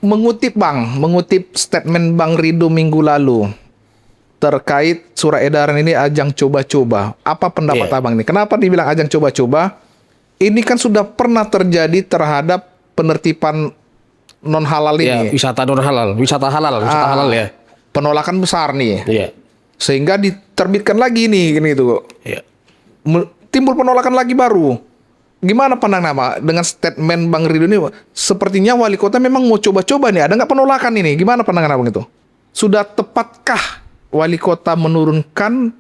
mengutip statement Bang Rido minggu lalu terkait surat edaran ini ajang coba-coba. Apa pendapat Abang ini? Kenapa dibilang ajang coba-coba? Ini kan sudah pernah terjadi terhadap penertiban non halal ini. Wisata non halal, wisata halal ya. Penolakan besar nih. Iya. Sehingga diterbitkan lagi nih gini tuh. Iya. Timbul penolakan lagi baru. Gimana pandangan Pak dengan statement Bang Rido ini? Sepertinya wali kota memang mau coba-coba nih. Ada nggak penolakan ini? Gimana pandangan Abang itu? Sudah tepatkah wali kota menurunkan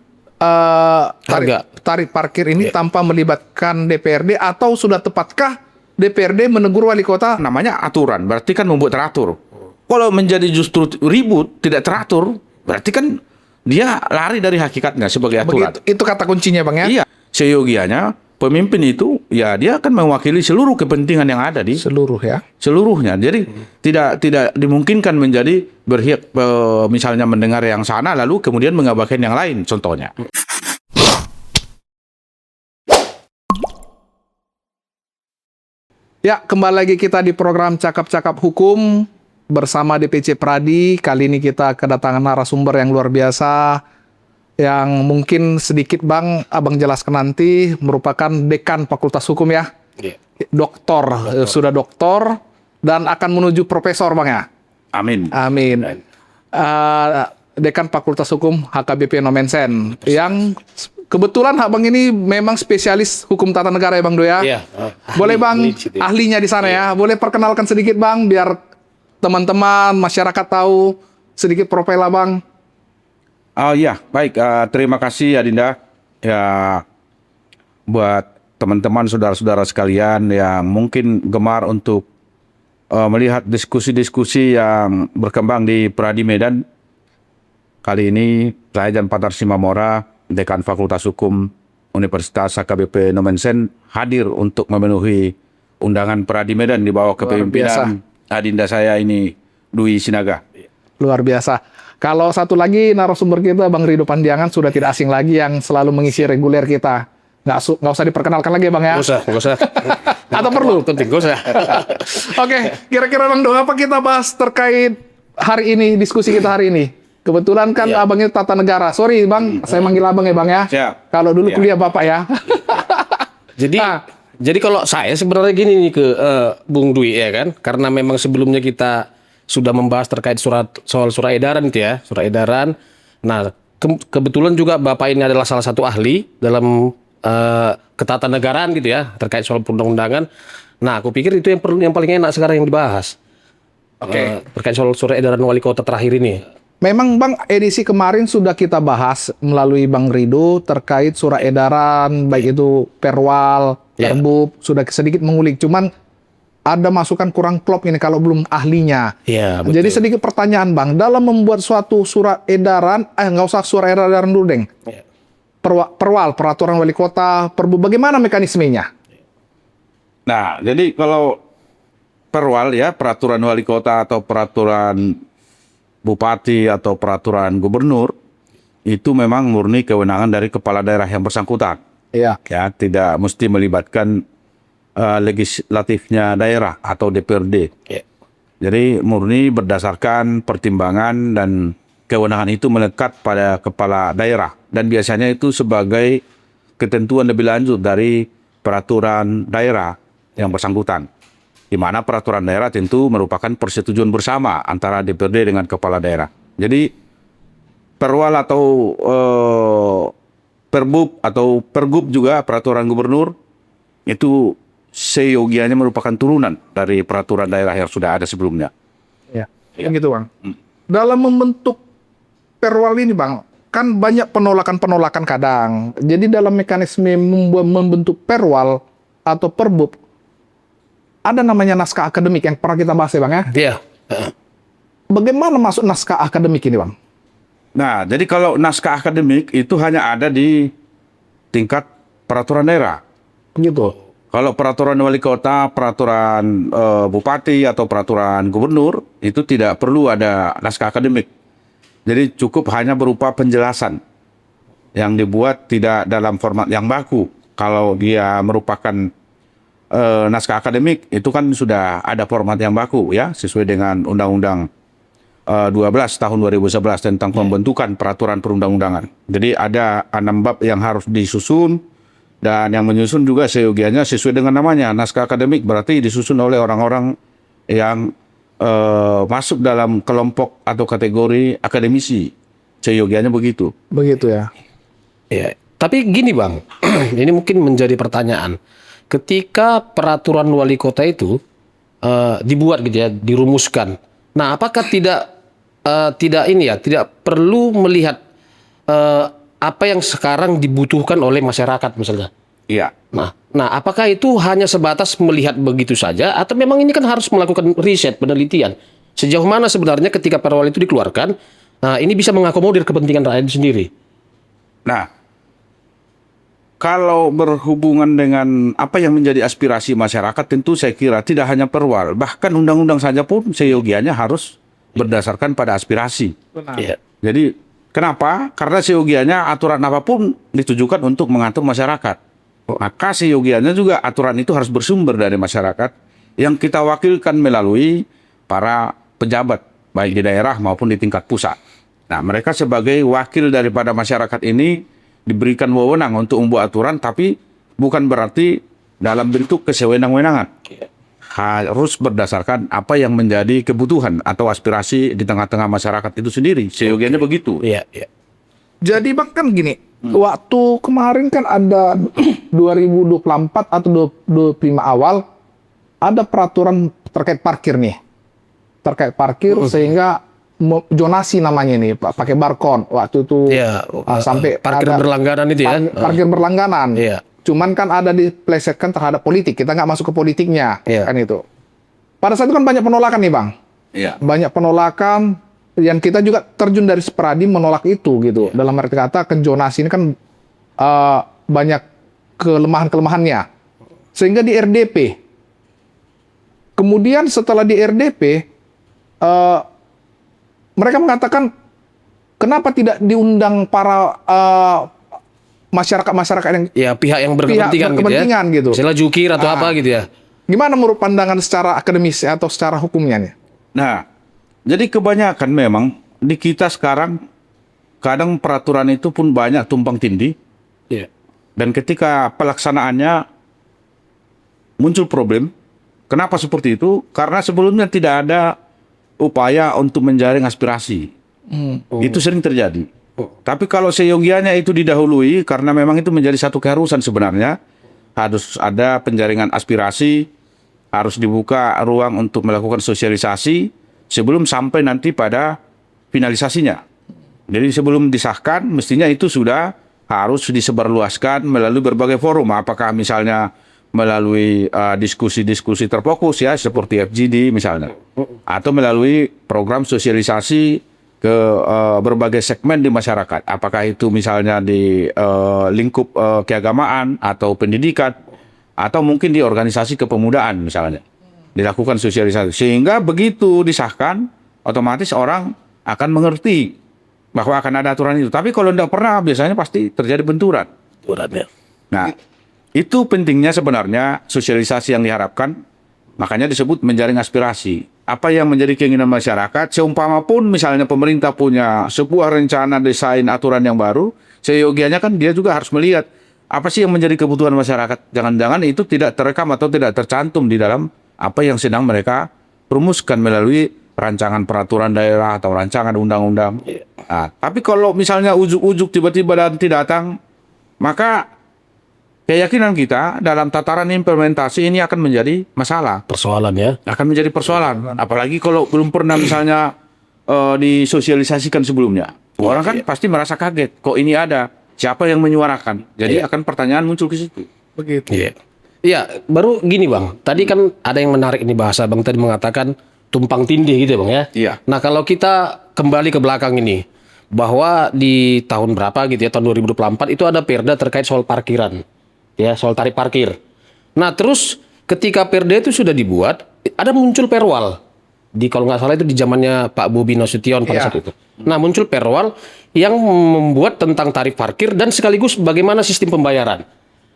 tarif parkir ini tanpa melibatkan DPRD, atau sudah tepatkah DPRD menegur wali kota? Namanya aturan, berarti kan membuat teratur. Kalau menjadi justru ribut, tidak teratur, berarti kan dia lari dari hakikatnya sebagai aturan. Itu kata kuncinya Bang ya? Iya, seyogianya pemimpin itu ya dia akan mewakili seluruh kepentingan yang ada di seluruhnya. Jadi tidak dimungkinkan menjadi berhak misalnya mendengar yang sana lalu kemudian mengabaikan yang lain contohnya. Ya, kembali lagi kita di program Cakap-Cakap Hukum bersama DPC Pradi. Kali ini kita kedatangan narasumber yang luar biasa, yang mungkin sedikit Abang jelaskan nanti, merupakan dekan Fakultas Hukum ya. Doktor, sudah doktor dan akan menuju profesor Bang ya. Amin. Dekan Fakultas Hukum HKBP Nomensen, yang kebetulan Abang ini memang spesialis hukum tata negara ya Bang Do ya. Boleh Bang, ahlinya di sana ya. Boleh perkenalkan sedikit Bang, biar teman-teman masyarakat tahu sedikit profil Abang. Ya, baik. Terima kasih Adinda. Ya, buat teman-teman, saudara-saudara sekalian yang mungkin gemar untuk melihat diskusi-diskusi yang berkembang di Pradi Medan. Kali ini saya Jan Patar Simamora, Dekan Fakultas Hukum Universitas HKBP Nomensen, hadir untuk memenuhi undangan Pradi Medan di bawah kepemimpinan Adinda saya ini, Dwi Sinaga. Luar biasa. Kalau satu lagi narasumber kita Bang Rido Pandiangan sudah tidak asing lagi, yang selalu mengisi reguler kita. Nggak usah diperkenalkan lagi Bang ya? Nggak usah. Atau perlu? Penting, nggak usah. Oke, kira-kira Bang Do, apa kita bahas terkait hari ini, diskusi kita hari ini? Kebetulan kan Abang ini tata negara. Sorry Bang, saya manggil Abang ya Bang ya. Siap. Kalau dulu kuliah Bapak ya. Jadi kalau saya sebenarnya gini nih ke Bung Dwi ya kan, karena memang sebelumnya kita sudah membahas terkait soal surat edaran itu ya, surat edaran. Nah, kebetulan juga Bapak ini adalah salah satu ahli dalam ketatanegaraan gitu ya, terkait soal perundang-undangan. Nah, aku pikir itu yang paling enak sekarang yang dibahas. Terkait soal surat edaran wali kota terakhir ini. Memang Bang, edisi kemarin sudah kita bahas melalui Bang Rido terkait surat edaran, baik itu perwal, perbub, sudah sedikit mengulik. Cuman ada masukan kurang klop ini kalau belum ahlinya. Betul. Jadi sedikit pertanyaan Bang, dalam membuat suatu surat edaran, nggak usah surat edaran dulu deng. Perwal, peraturan wali kota, perbub, bagaimana mekanismenya? Nah, jadi kalau perwal ya, peraturan wali kota atau peraturan bupati atau peraturan gubernur, itu memang murni kewenangan dari kepala daerah yang bersangkutan. Ya, tidak mesti melibatkan legislatifnya daerah atau DPRD. Jadi murni berdasarkan pertimbangan, dan kewenangan itu melekat pada kepala daerah, dan biasanya itu sebagai ketentuan lebih lanjut dari peraturan daerah yang bersangkutan, di mana peraturan daerah tentu merupakan persetujuan bersama antara DPRD dengan kepala daerah. Jadi perwal atau perbub atau pergub juga peraturan gubernur itu seyogianya merupakan turunan dari peraturan daerah yang sudah ada sebelumnya. Gitu Bang. Dalam membentuk perwal ini Bang, kan banyak penolakan-penolakan kadang. Jadi dalam mekanisme membentuk perwal atau perbub, ada namanya naskah akademik yang pernah kita bahas ya Bang ya? Bagaimana masuk naskah akademik ini Bang? Nah, jadi kalau naskah akademik itu hanya ada di tingkat peraturan daerah. Gitu. Kalau peraturan wali kota, peraturan bupati atau peraturan gubernur, itu tidak perlu ada naskah akademik. Jadi cukup hanya berupa penjelasan yang dibuat tidak dalam format yang baku. Kalau dia merupakan naskah akademik itu kan sudah ada format yang baku ya, sesuai dengan Undang-Undang 12 tahun 2011 tentang pembentukan peraturan perundang-undangan. Jadi ada 6 bab yang harus disusun, dan yang menyusun juga seyogianya sesuai dengan namanya, naskah akademik, berarti disusun oleh orang-orang yang masuk dalam kelompok atau kategori akademisi. Seyogianya begitu. Begitu ya. Ya, tapi gini Bang, ini mungkin menjadi pertanyaan. Ketika peraturan wali kota itu dibuat gitu ya, dirumuskan. Nah, apakah tidak perlu melihat apa yang sekarang dibutuhkan oleh masyarakat misalnya? Iya. Nah, apakah itu hanya sebatas melihat begitu saja, atau memang ini kan harus melakukan riset, penelitian? Sejauh mana sebenarnya ketika perwal itu dikeluarkan, ini bisa mengakomodir kepentingan rakyat sendiri? Nah, kalau berhubungan dengan apa yang menjadi aspirasi masyarakat, tentu saya kira tidak hanya perwal, bahkan undang-undang saja pun seyogianya harus berdasarkan pada aspirasi. Benar. Iya. Jadi kenapa? Karena seyogianya aturan apapun ditujukan untuk mengatur masyarakat. Maka seyogianya juga aturan itu harus bersumber dari masyarakat yang kita wakilkan melalui para pejabat, baik di daerah maupun di tingkat pusat. Nah, mereka sebagai wakil daripada masyarakat ini diberikan wewenang untuk membuat aturan, tapi bukan berarti dalam bentuk kesewenang-wenangan. Harus berdasarkan apa yang menjadi kebutuhan atau aspirasi di tengah-tengah masyarakat itu sendiri. Seyogianya begitu. Iya, iya. Jadi Bang kan gini, waktu kemarin kan ada 2024 atau 2025 awal ada peraturan terkait parkir nih. Terkait parkir sehingga zonasi namanya nih, Pak, pakai barcode. Waktu itu Iya, sampai parkir ada berlangganan itu ya. parkir berlangganan. Iya. Cuman kan ada diplesetkan terhadap politik. Kita nggak masuk ke politiknya, Iya. kan itu. Pada saat itu kan banyak penolakan nih, Bang. Iya. Banyak penolakan, yang kita juga terjun dari Sepradi menolak itu gitu. Dalam arti kata zonasi ini kan banyak kelemahan-kelemahannya. Sehingga di RDP. Kemudian setelah di RDP, mereka mengatakan kenapa tidak diundang para masyarakat-masyarakat yang Ya, pihak yang berkepentingan, berkepentingan gitu. Misalnya jukir atau apa gitu ya. Gimana menurut pandangan secara akademis atau secara hukumnya nih? Nah, jadi kebanyakan memang di kita sekarang kadang peraturan itu pun banyak tumpang tindih, Iya. dan ketika pelaksanaannya muncul problem. Kenapa seperti itu? Karena sebelumnya tidak ada upaya untuk menjaring aspirasi. Itu sering terjadi. Tapi kalau seyogianya itu didahului, karena memang itu menjadi satu keharusan sebenarnya, harus ada penjaringan aspirasi, harus dibuka ruang untuk melakukan sosialisasi sebelum sampai nanti pada finalisasinya. Jadi sebelum disahkan, mestinya itu sudah harus disebarluaskan melalui berbagai forum. Apakah misalnya melalui diskusi-diskusi terfokus ya, seperti FGD misalnya, atau melalui program sosialisasi ke berbagai segmen di masyarakat. Apakah itu misalnya di lingkup keagamaan atau pendidikan, atau mungkin di organisasi kepemudaan misalnya. Dilakukan sosialisasi. Sehingga begitu disahkan, otomatis orang akan mengerti bahwa akan ada aturan itu. Tapi kalau tidak pernah, biasanya pasti terjadi benturan. Nah, itu pentingnya sebenarnya sosialisasi yang diharapkan, makanya disebut menjaring aspirasi. Apa yang menjadi keinginan masyarakat, seumpama pun misalnya pemerintah punya sebuah rencana desain aturan yang baru, seyogianya kan dia juga harus melihat apa sih yang menjadi kebutuhan masyarakat. Jangan-jangan itu tidak terekam atau tidak tercantum di dalam apa yang sedang mereka rumuskan melalui rancangan peraturan daerah atau rancangan undang-undang. Nah, tapi kalau misalnya ujuk-ujuk tiba-tiba dan tidak datang, maka keyakinan kita dalam tataran implementasi ini akan menjadi masalah. Persoalan ya. Akan menjadi persoalan. Apalagi kalau belum pernah misalnya disosialisasikan sebelumnya. Orang kan pasti merasa kaget. Kok ini ada? Siapa yang menyuarakan? Jadi akan pertanyaan muncul ke situ. Begitu. Iya. Iya, baru gini Bang. Tadi kan ada yang menarik ini bahasa Bang tadi mengatakan tumpang tindih gitu ya Bang ya. Iya. Nah, kalau kita kembali ke belakang ini, bahwa di tahun berapa gitu ya, tahun 2024 itu ada perda terkait soal parkiran. Ya, soal tarif parkir. Nah, terus ketika perda itu sudah dibuat, ada muncul perwal. Di kalau nggak salah itu di zamannya Pak Bobi Nasution pada saat itu. Nah, muncul perwal yang membuat tentang tarif parkir dan sekaligus bagaimana sistem pembayaran.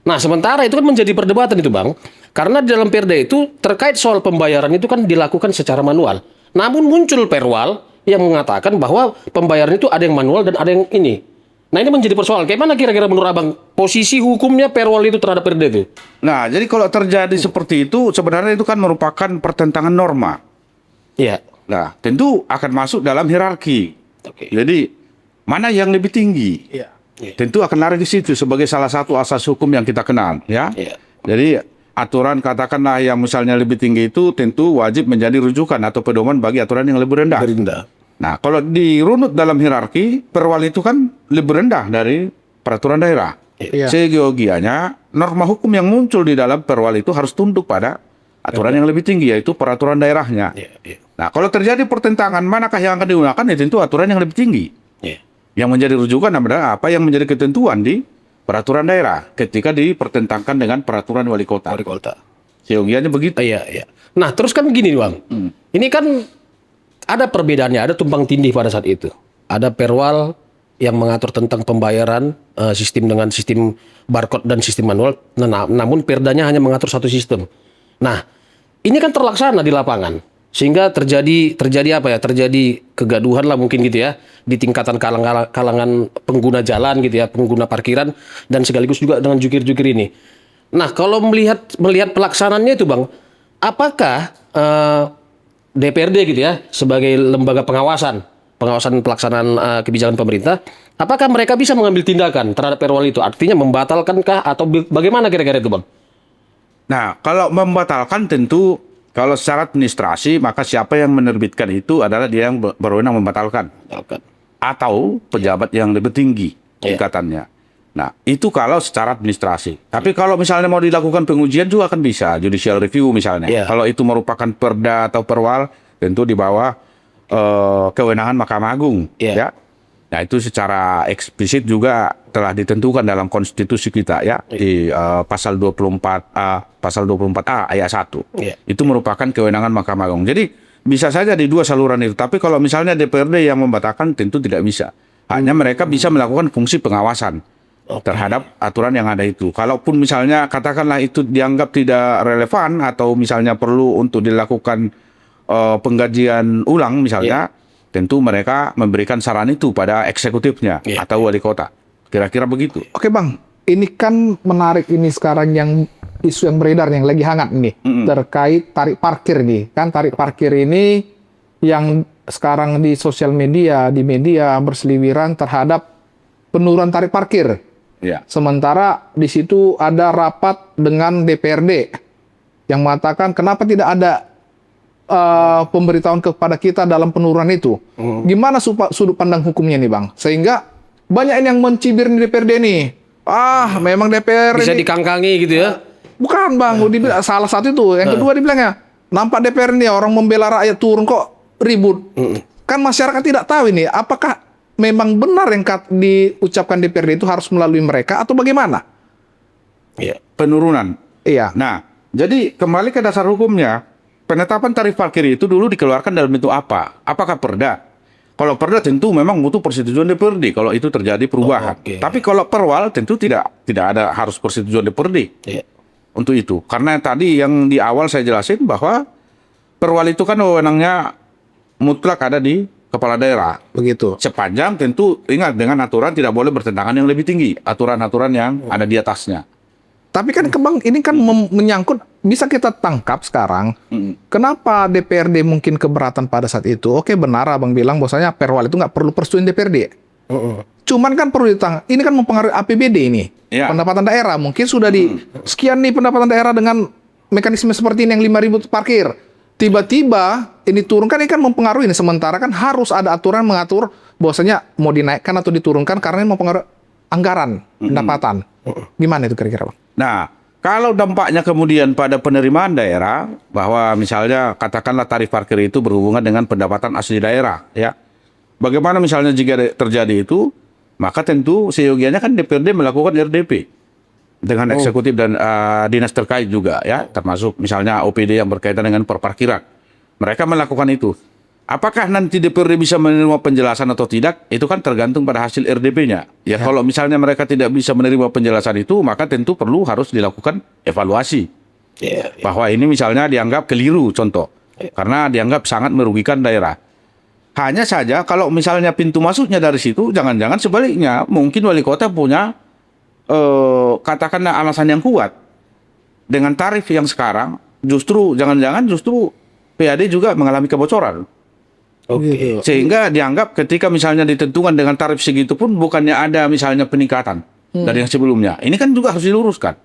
Nah, sementara itu kan menjadi perdebatan itu, Bang. Karena di dalam Perda itu terkait soal pembayaran itu kan dilakukan secara manual. Namun muncul perwal yang mengatakan bahwa pembayaran itu ada yang manual dan ada yang ini. Nah ini menjadi persoalan. Kayak mana kira-kira menurut Abang posisi hukumnya perwal itu terhadap Perda itu? Nah, jadi kalau terjadi seperti itu, sebenarnya itu kan merupakan pertentangan norma. Iya. Nah, tentu akan masuk dalam hierarki. Oke. Jadi, mana yang lebih tinggi? Iya. Tentu akan lari di situ sebagai salah satu asas hukum yang kita kenal, ya. Iya. Jadi, aturan katakanlah yang misalnya lebih tinggi itu tentu wajib menjadi rujukan atau pedoman bagi aturan yang lebih rendah. Rendah. Nah, kalau dirunut dalam hierarki, perwal itu kan lebih rendah dari peraturan daerah. Iya. Seyogianya, norma hukum yang muncul di dalam perwal itu harus tunduk pada aturan yang lebih tinggi, yaitu peraturan daerahnya. Iya. Iya. Nah, kalau terjadi pertentangan, manakah yang akan digunakan? Ya tentu aturan yang lebih tinggi. Iya. Yang menjadi rujukan adalah apa yang menjadi ketentuan di peraturan daerah ketika dipertentangkan dengan peraturan wali kota. Wali kota. Seyogianya begitu. Iya, iya. Nah, terus kan gini, Bang. Ini kan ada perbedaannya, ada tumpang tindih pada saat itu. Ada perwal yang mengatur tentang pembayaran sistem dengan sistem barcode dan sistem manual. Namun perdanya hanya mengatur satu sistem. Nah, ini kan terlaksana di lapangan. Sehingga terjadi apa ya? Terjadi kegaduhan lah mungkin gitu ya di tingkatan kalangan pengguna jalan gitu ya, pengguna parkiran dan sekaligus juga dengan jukir-jukir ini. Nah, kalau melihat pelaksanaannya itu, Bang, apakah DPRD gitu ya sebagai lembaga pengawasan pelaksanaan kebijakan pemerintah, apakah mereka bisa mengambil tindakan terhadap perwal itu? Artinya membatalkankah atau bagaimana kira-kira itu, Bang? Nah, kalau membatalkan tentu kalau secara administrasi maka siapa yang menerbitkan itu adalah dia yang berwenang membatalkan atau pejabat yang lebih tinggi tingkatannya. Nah, itu kalau secara administrasi. Tapi kalau misalnya mau dilakukan pengujian juga akan bisa, judicial review misalnya. Iya. Kalau itu merupakan perda atau perwal, tentu di bawah kewenangan Mahkamah Agung. Iya. Ya. Nah, itu secara eksplisit juga telah ditentukan dalam konstitusi kita ya di pasal 24A ayat 1. Iya. Itu merupakan kewenangan Mahkamah Agung. Jadi bisa saja di dua saluran itu. Tapi kalau misalnya DPRD yang membatalkan tentu tidak bisa. Hanya mereka bisa melakukan fungsi pengawasan terhadap aturan yang ada itu. Kalaupun misalnya katakanlah itu dianggap tidak relevan atau misalnya perlu untuk dilakukan pengkajian ulang misalnya, tentu mereka memberikan saran itu pada eksekutifnya atau wali kota. Kira-kira begitu. Oke Bang, ini kan menarik ini sekarang yang isu yang beredar yang lagi hangat nih terkait tarik parkir nih. Kan tarik parkir ini yang sekarang di sosial media, di media berseliweran terhadap penurunan tarif parkir. Ya. Sementara di situ ada rapat dengan DPRD yang mengatakan kenapa tidak ada pemberitahuan kepada kita dalam penurunan itu. Gimana sudut pandang hukumnya nih Bang? Sehingga banyak yang mencibir di DPRD nih. Memang DPR Bisa ini dikangkangi gitu ya. bukan Bang, dibilang salah satu itu. Yang kedua dibilangnya, nampak DPR ini orang membela rakyat turun kok ribut. Kan masyarakat tidak tahu ini apakah memang benar yang diucapkan DPRD itu harus melalui mereka atau bagaimana? Iya. Penurunan. Iya. Nah, jadi kembali ke dasar hukumnya, penetapan tarif parkir itu dulu dikeluarkan dalam bentuk apa? Apakah perda? Kalau perda tentu memang butuh persetujuan DPRD kalau itu terjadi perubahan. Oke. Tapi kalau perwal tentu tidak ada harus persetujuan DPRD Iya. untuk itu. Karena tadi yang di awal saya jelasin bahwa perwal itu kan wewenangnya mutlak ada di kepala daerah. Begitu. Sepanjang tentu ingat dengan aturan tidak boleh bertentangan yang lebih tinggi, aturan-aturan yang ada di atasnya. Tapi kan Bang ini kan menyangkut bisa kita tangkap sekarang. Kenapa DPRD mungkin keberatan pada saat itu? Oke benar Abang bilang bahwasanya perwal itu nggak perlu persetujuan DPRD. Cuman kan perlu ditangkap. Ini kan mempengaruhi APBD ini. Ya. Pendapatan daerah mungkin sudah di sekian nih pendapatan daerah dengan mekanisme seperti ini yang 5.000 parkir. Tiba-tiba ini turunkan, ini kan mempengaruhi ini. Sementara kan harus ada aturan mengatur bahwasanya mau dinaikkan atau diturunkan karena ini mempengaruhi anggaran pendapatan. Gimana itu kira-kira Bang? Nah, kalau dampaknya kemudian pada penerimaan daerah, bahwa misalnya katakanlah tarif parkir itu berhubungan dengan pendapatan asli daerah, ya. Bagaimana misalnya jika terjadi itu, maka tentu seyogianya kan DPRD melakukan RDP dengan eksekutif dan dinas terkait juga, ya, termasuk misalnya OPD yang berkaitan dengan perparkiran. Mereka melakukan itu. Apakah nanti DPRD bisa menerima penjelasan atau tidak? Itu kan tergantung pada hasil RDP-nya. Ya, kalau misalnya mereka tidak bisa menerima penjelasan itu, maka tentu harus dilakukan evaluasi. Iya, iya. Bahwa ini misalnya dianggap keliru contoh. Karena dianggap sangat merugikan daerah. Hanya saja kalau misalnya pintu masuknya dari situ, jangan-jangan sebaliknya mungkin wali kota punya katakanlah alasan yang kuat. Dengan tarif yang sekarang, justru jangan-jangan justru PAD juga mengalami kebocoran. Oke. Sehingga dianggap ketika misalnya ditentukan dengan tarif segitu pun bukannya ada misalnya peningkatan dari yang sebelumnya. Ini kan juga harus diluruskan.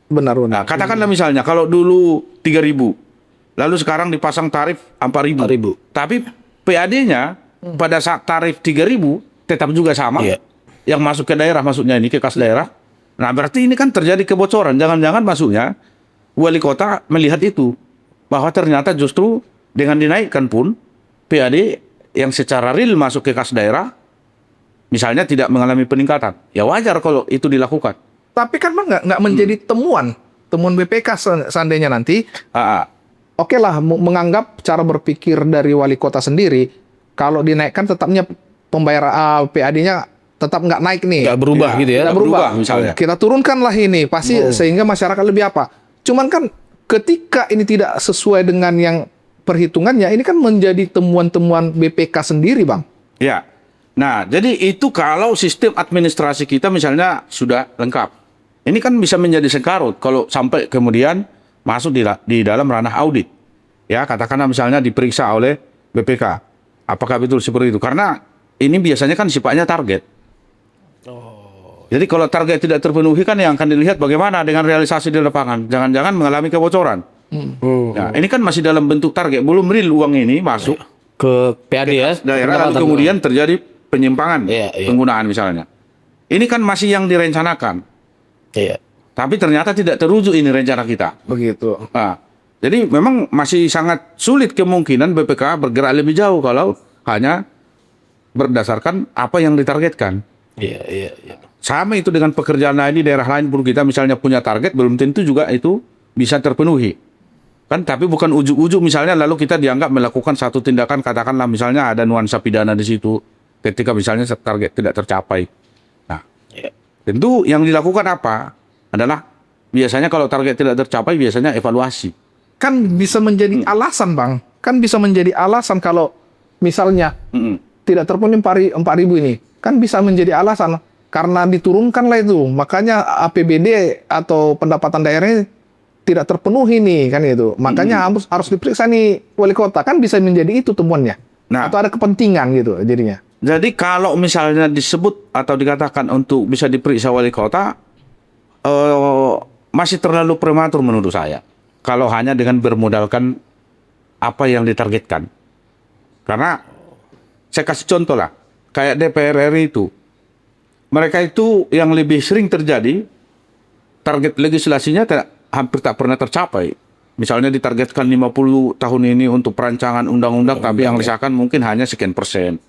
Benar. Nah, katakanlah misalnya kalau dulu 3.000, lalu sekarang dipasang tarif 4.000. 4.000. Tapi PAD-nya pada saat tarif 3.000 tetap juga sama. Iya. Yang masuk ke daerah maksudnya ini ke kas daerah. Nah, berarti ini kan terjadi kebocoran. Jangan-jangan masuknya wali kota melihat itu bahwa ternyata justru dengan dinaikkan pun PAD yang secara real masuk ke kas daerah misalnya tidak mengalami peningkatan. Ya wajar kalau itu dilakukan. Tapi kan Bang nggak menjadi temuan BPK seandainya nanti. Oke lah, menganggap cara berpikir dari wali kota sendiri, kalau dinaikkan tetapnya pembayar PAD-nya tetap nggak naik nih. Nggak berubah gitu ya. Nggak berubah misalnya. Kita turunkanlah ini, pasti sehingga masyarakat lebih apa. Cuman kan ketika ini tidak sesuai dengan yang perhitungannya, ini kan menjadi temuan-temuan BPK sendiri, Bang. Ya. Nah, jadi itu kalau sistem administrasi kita misalnya sudah lengkap. Ini kan bisa menjadi sengkarut kalau sampai kemudian masuk di dalam ranah audit. Ya, katakanlah misalnya diperiksa oleh BPK. Apakah betul seperti itu? Karena ini biasanya kan sifatnya target. Jadi kalau target tidak terpenuhi kan yang akan dilihat bagaimana dengan realisasi di lapangan. Jangan-jangan mengalami kebocoran. Nah, ini kan masih dalam bentuk target. Belum real uang ini masuk Ke PAD ya. daerah, lalu kemudian terjadi penyimpangan Iya. penggunaan misalnya. Ini kan masih yang direncanakan. Iya. Tapi ternyata tidak terwujud ini rencana kita. Begitu. Nah, jadi memang masih sangat sulit kemungkinan BPK bergerak lebih jauh kalau hanya berdasarkan apa yang ditargetkan. Iya, iya, iya. Sama itu dengan pekerjaan lain di daerah lain pun kita misalnya punya target, belum tentu juga itu bisa terpenuhi. Kan, tapi bukan ujuk-ujuk misalnya lalu kita dianggap melakukan satu tindakan, katakanlah misalnya ada nuansa pidana di situ ketika misalnya target tidak tercapai. Nah, Iya. tentu yang dilakukan apa adalah biasanya kalau target tidak tercapai biasanya evaluasi. Kan bisa menjadi alasan, Bang. Kan bisa menjadi alasan kalau misalnya tidak terpenuhi 4.000 ini. Kan bisa menjadi alasan karena diturunkanlah itu. Makanya APBD atau pendapatan daerahnya tidak terpenuhi nih kan itu. Makanya harus diperiksa nih wali kota. Kan bisa menjadi itu temuannya. Nah, Atau ada kepentingan gitu jadinya. jadi kalau misalnya disebut atau dikatakan untuk bisa diperiksa wali kota, masih terlalu prematur menurut saya. Kalau hanya dengan bermodalkan apa yang ditargetkan. Karena saya kasih contoh lah, kayak DPR RI itu, mereka itu yang lebih sering terjadi, target legislasinya hampir tak pernah tercapai. Misalnya ditargetkan 50 tahun ini untuk perancangan undang-undang, tapi yang disahkan mungkin hanya sekian persen.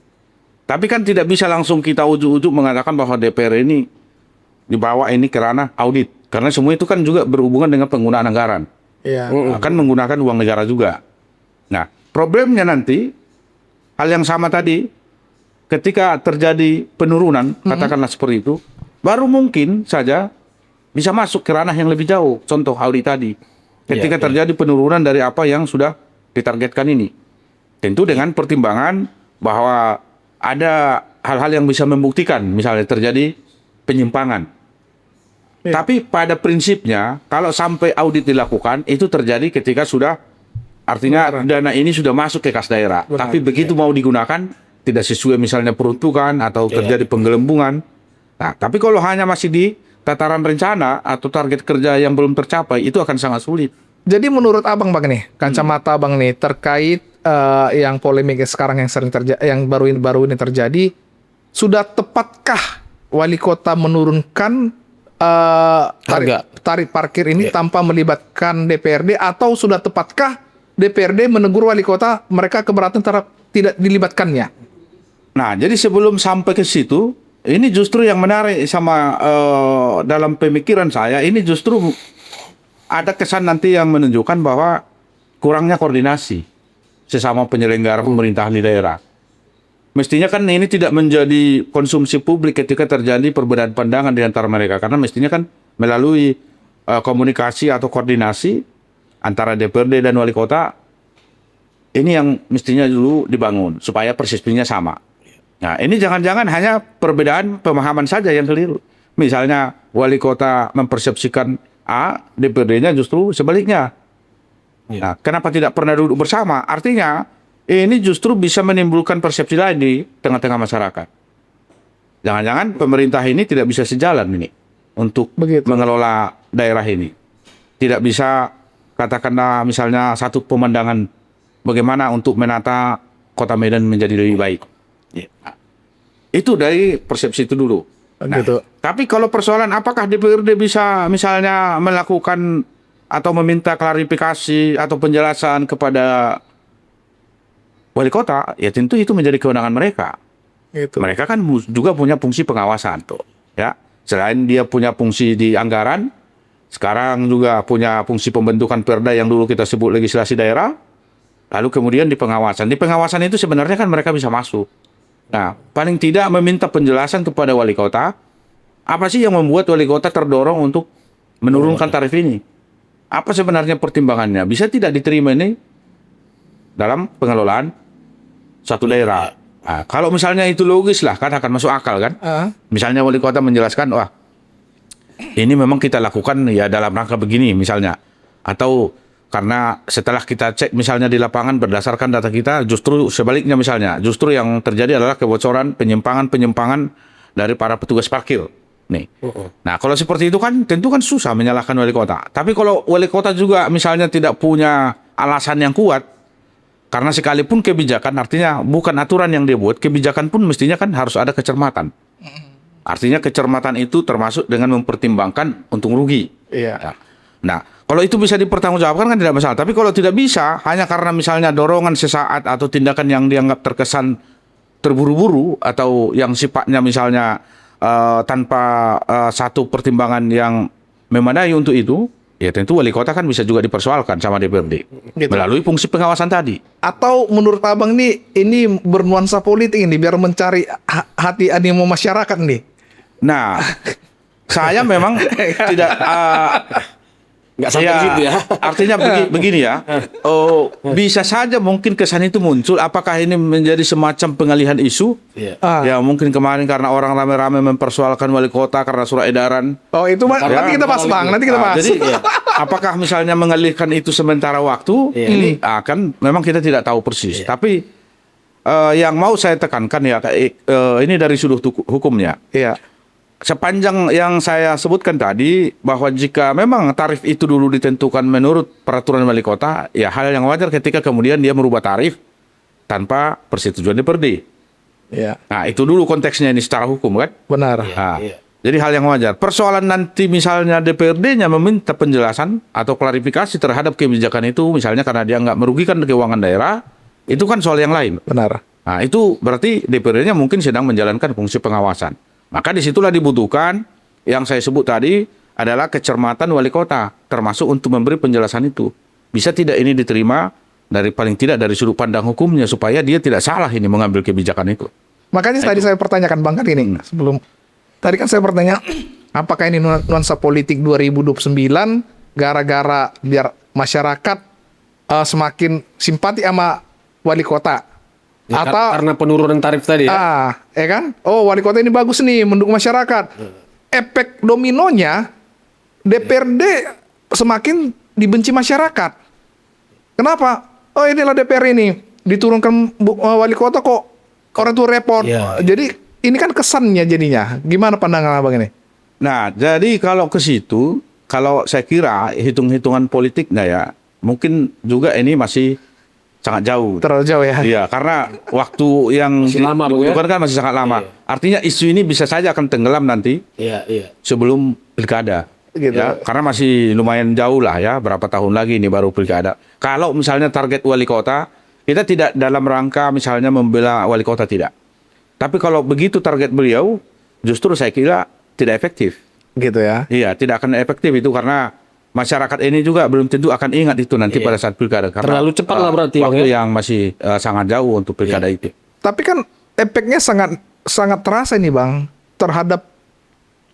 Tapi kan tidak bisa langsung kita ujuk-ujuk mengatakan bahwa DPR ini dibawa ini ke ranah audit. Karena semua itu kan juga berhubungan dengan penggunaan anggaran. Iya. Akan menggunakan uang negara juga. Nah, problemnya nanti, hal yang sama tadi, ketika terjadi penurunan, katakanlah seperti itu, baru mungkin saja bisa masuk ke ranah yang lebih jauh. Contoh audit tadi. Ketika terjadi penurunan dari apa yang sudah ditargetkan ini. Tentu dengan pertimbangan bahwa ada hal-hal yang bisa membuktikan, misalnya terjadi penyimpangan. Tapi pada prinsipnya, kalau sampai audit dilakukan, itu terjadi ketika sudah, artinya dana ini sudah masuk ke kas daerah. Tapi begitu mau digunakan, tidak sesuai misalnya peruntukan atau terjadi penggelembungan. Nah, tapi kalau hanya masih di tataran rencana atau target kerja yang belum tercapai, itu akan sangat sulit. Jadi menurut Abang Bang nih, kacamata Abang nih terkait yang polemik sekarang yang sering terjadi, yang baru ini terjadi, sudah tepatkah wali kota menurunkan tarif parkir ini tanpa melibatkan DPRD, atau sudah tepatkah DPRD menegur wali kota mereka keberatan tidak dilibatkannya? Nah, jadi sebelum sampai ke situ, ini justru yang menarik sama dalam pemikiran saya, ini justru ada kesan nanti yang menunjukkan bahwa kurangnya koordinasi sesama penyelenggara pemerintahan di daerah. Mestinya kan ini tidak menjadi konsumsi publik ketika terjadi perbedaan pandangan di antara mereka, karena mestinya kan melalui komunikasi atau koordinasi antara DPRD dan wali kota, ini yang mestinya dulu dibangun supaya persepsinya sama. Nah, ini jangan-jangan hanya perbedaan pemahaman saja yang keliru. Misalnya wali kota mempersepsikan A, DPRD-nya justru sebaliknya. Nah, kenapa tidak pernah duduk bersama? Artinya ini justru bisa menimbulkan persepsi lain di tengah-tengah masyarakat. Jangan-jangan pemerintah ini tidak bisa sejalan ini untuk Begitu. mengelola daerah ini. Tidak bisa katakanlah misalnya satu pemandangan bagaimana untuk menata kota Medan menjadi lebih baik. Nah, itu dari persepsi itu dulu. Nah, Gitu. tapi kalau persoalan apakah DPRD bisa misalnya melakukan atau meminta klarifikasi atau penjelasan kepada wali kota, ya tentu itu menjadi kewenangan mereka. Gitu. Mereka kan juga punya fungsi pengawasan tuh, ya. Selain dia punya fungsi di anggaran, sekarang juga punya fungsi pembentukan perda yang dulu kita sebut legislasi daerah. Lalu kemudian di pengawasan. Di pengawasan itu sebenarnya kan mereka bisa masuk. Nah, paling tidak meminta penjelasan kepada wali kota, apa sih yang membuat wali kota terdorong untuk menurunkan tarif ini? Apa sebenarnya pertimbangannya? Bisa tidak diterima ini dalam pengelolaan satu daerah? Nah, kalau misalnya itu logis lah, kan akan masuk akal kan? Misalnya wali kota menjelaskan, wah ini memang kita lakukan ya dalam rangka begini misalnya. Atau karena setelah kita cek misalnya di lapangan berdasarkan data kita, justru sebaliknya misalnya. Justru yang terjadi adalah kebocoran, penyimpangan dari para petugas parkir. Nih. Nah, kalau seperti itu kan tentu kan susah menyalahkan wali kota. Tapi kalau wali kota juga misalnya tidak punya alasan yang kuat, karena sekalipun kebijakan, artinya bukan aturan yang dia buat, kebijakan pun mestinya kan harus ada kecermatan. Artinya kecermatan itu termasuk dengan mempertimbangkan untung rugi. Iya. Nah, kalau itu bisa dipertanggungjawabkan kan tidak masalah. Tapi kalau tidak bisa, hanya karena misalnya dorongan sesaat atau tindakan yang dianggap terkesan terburu-buru atau yang sifatnya misalnya tanpa satu pertimbangan yang memadai untuk itu, ya tentu wali kota kan bisa juga dipersoalkan sama DPRD Gitu. melalui fungsi pengawasan tadi. Atau menurut abang nih ini bernuansa politik ini biar mencari hati animo masyarakat nih. Nah, saya memang tidak Nggak sampai di situ ya. Artinya begini ya. Oh, bisa saja mungkin kesan itu muncul. Apakah ini menjadi semacam pengalihan isu? Iya. Ya mungkin kemarin karena orang rame-rame mempersoalkan wali kota karena surat edaran. Oh itu nanti kita bahas bang, nanti kita bahas. Jadi apakah misalnya mengalihkan itu sementara waktu? Ini akan memang kita tidak tahu persis. Tapi yang mau saya tekankan ya, ini dari sudut hukumnya. Iya. Sepanjang yang saya sebutkan tadi, bahwa jika memang tarif itu dulu ditentukan menurut peraturan wali kota, ya hal yang wajar ketika kemudian dia merubah tarif tanpa persetujuan DPRD. Iya. Nah, itu dulu konteksnya ini secara hukum kan? Benar. Nah, jadi hal yang wajar. Persoalan nanti misalnya DPRD-nya meminta penjelasan atau klarifikasi terhadap kebijakan itu, misalnya karena dia nggak merugikan keuangan daerah, itu kan soal yang lain. Benar. Nah, itu berarti DPRD-nya mungkin sedang menjalankan fungsi pengawasan. Maka disitulah dibutuhkan yang saya sebut tadi adalah kecermatan wali kota, termasuk untuk memberi penjelasan itu. Bisa tidak ini diterima dari paling tidak dari sudut pandang hukumnya supaya dia tidak salah ini mengambil kebijakan itu. Makanya tadi saya pertanyakan bang kan ini sebelum tadi kan saya bertanya apakah ini nuansa politik 2029 gara-gara biar masyarakat semakin simpati sama wali kota. Ya, Atau karena penurunan tarif tadi ya. ya kan? Oh, wali kota ini bagus nih mendukung masyarakat. Efek dominonya DPRD semakin dibenci masyarakat. Kenapa? Oh, inilah DPR ini diturunkan wali kota kok orang tuh repot. Iya. Jadi ini kan kesannya jadinya. Gimana pandangan abang ini? Nah, jadi kalau ke situ, kalau saya kira hitung-hitungan politiknya ya, mungkin juga ini masih sangat jauh. Terlalu jauh ya. Iya, karena waktu yang Masih lama, Bung, ya? dibutuhkan kan masih sangat lama. Artinya isu ini bisa saja akan tenggelam nanti Iya. sebelum pilkada. Gitu. Ya, karena masih lumayan jauh lah ya, berapa tahun lagi ini baru pilkada. Kalau misalnya target wali kota, kita tidak dalam rangka misalnya membela wali kota, tidak. Tapi kalau begitu target beliau, justru saya kira tidak efektif. Gitu ya. Iya, tidak akan efektif itu karena masyarakat ini juga belum tentu akan ingat itu nanti pada saat pilkada. Karena Terlalu cepat lah berarti, Bang, waktu ya? yang masih sangat jauh untuk pilkada itu. Tapi kan efeknya sangat terasa nih bang terhadap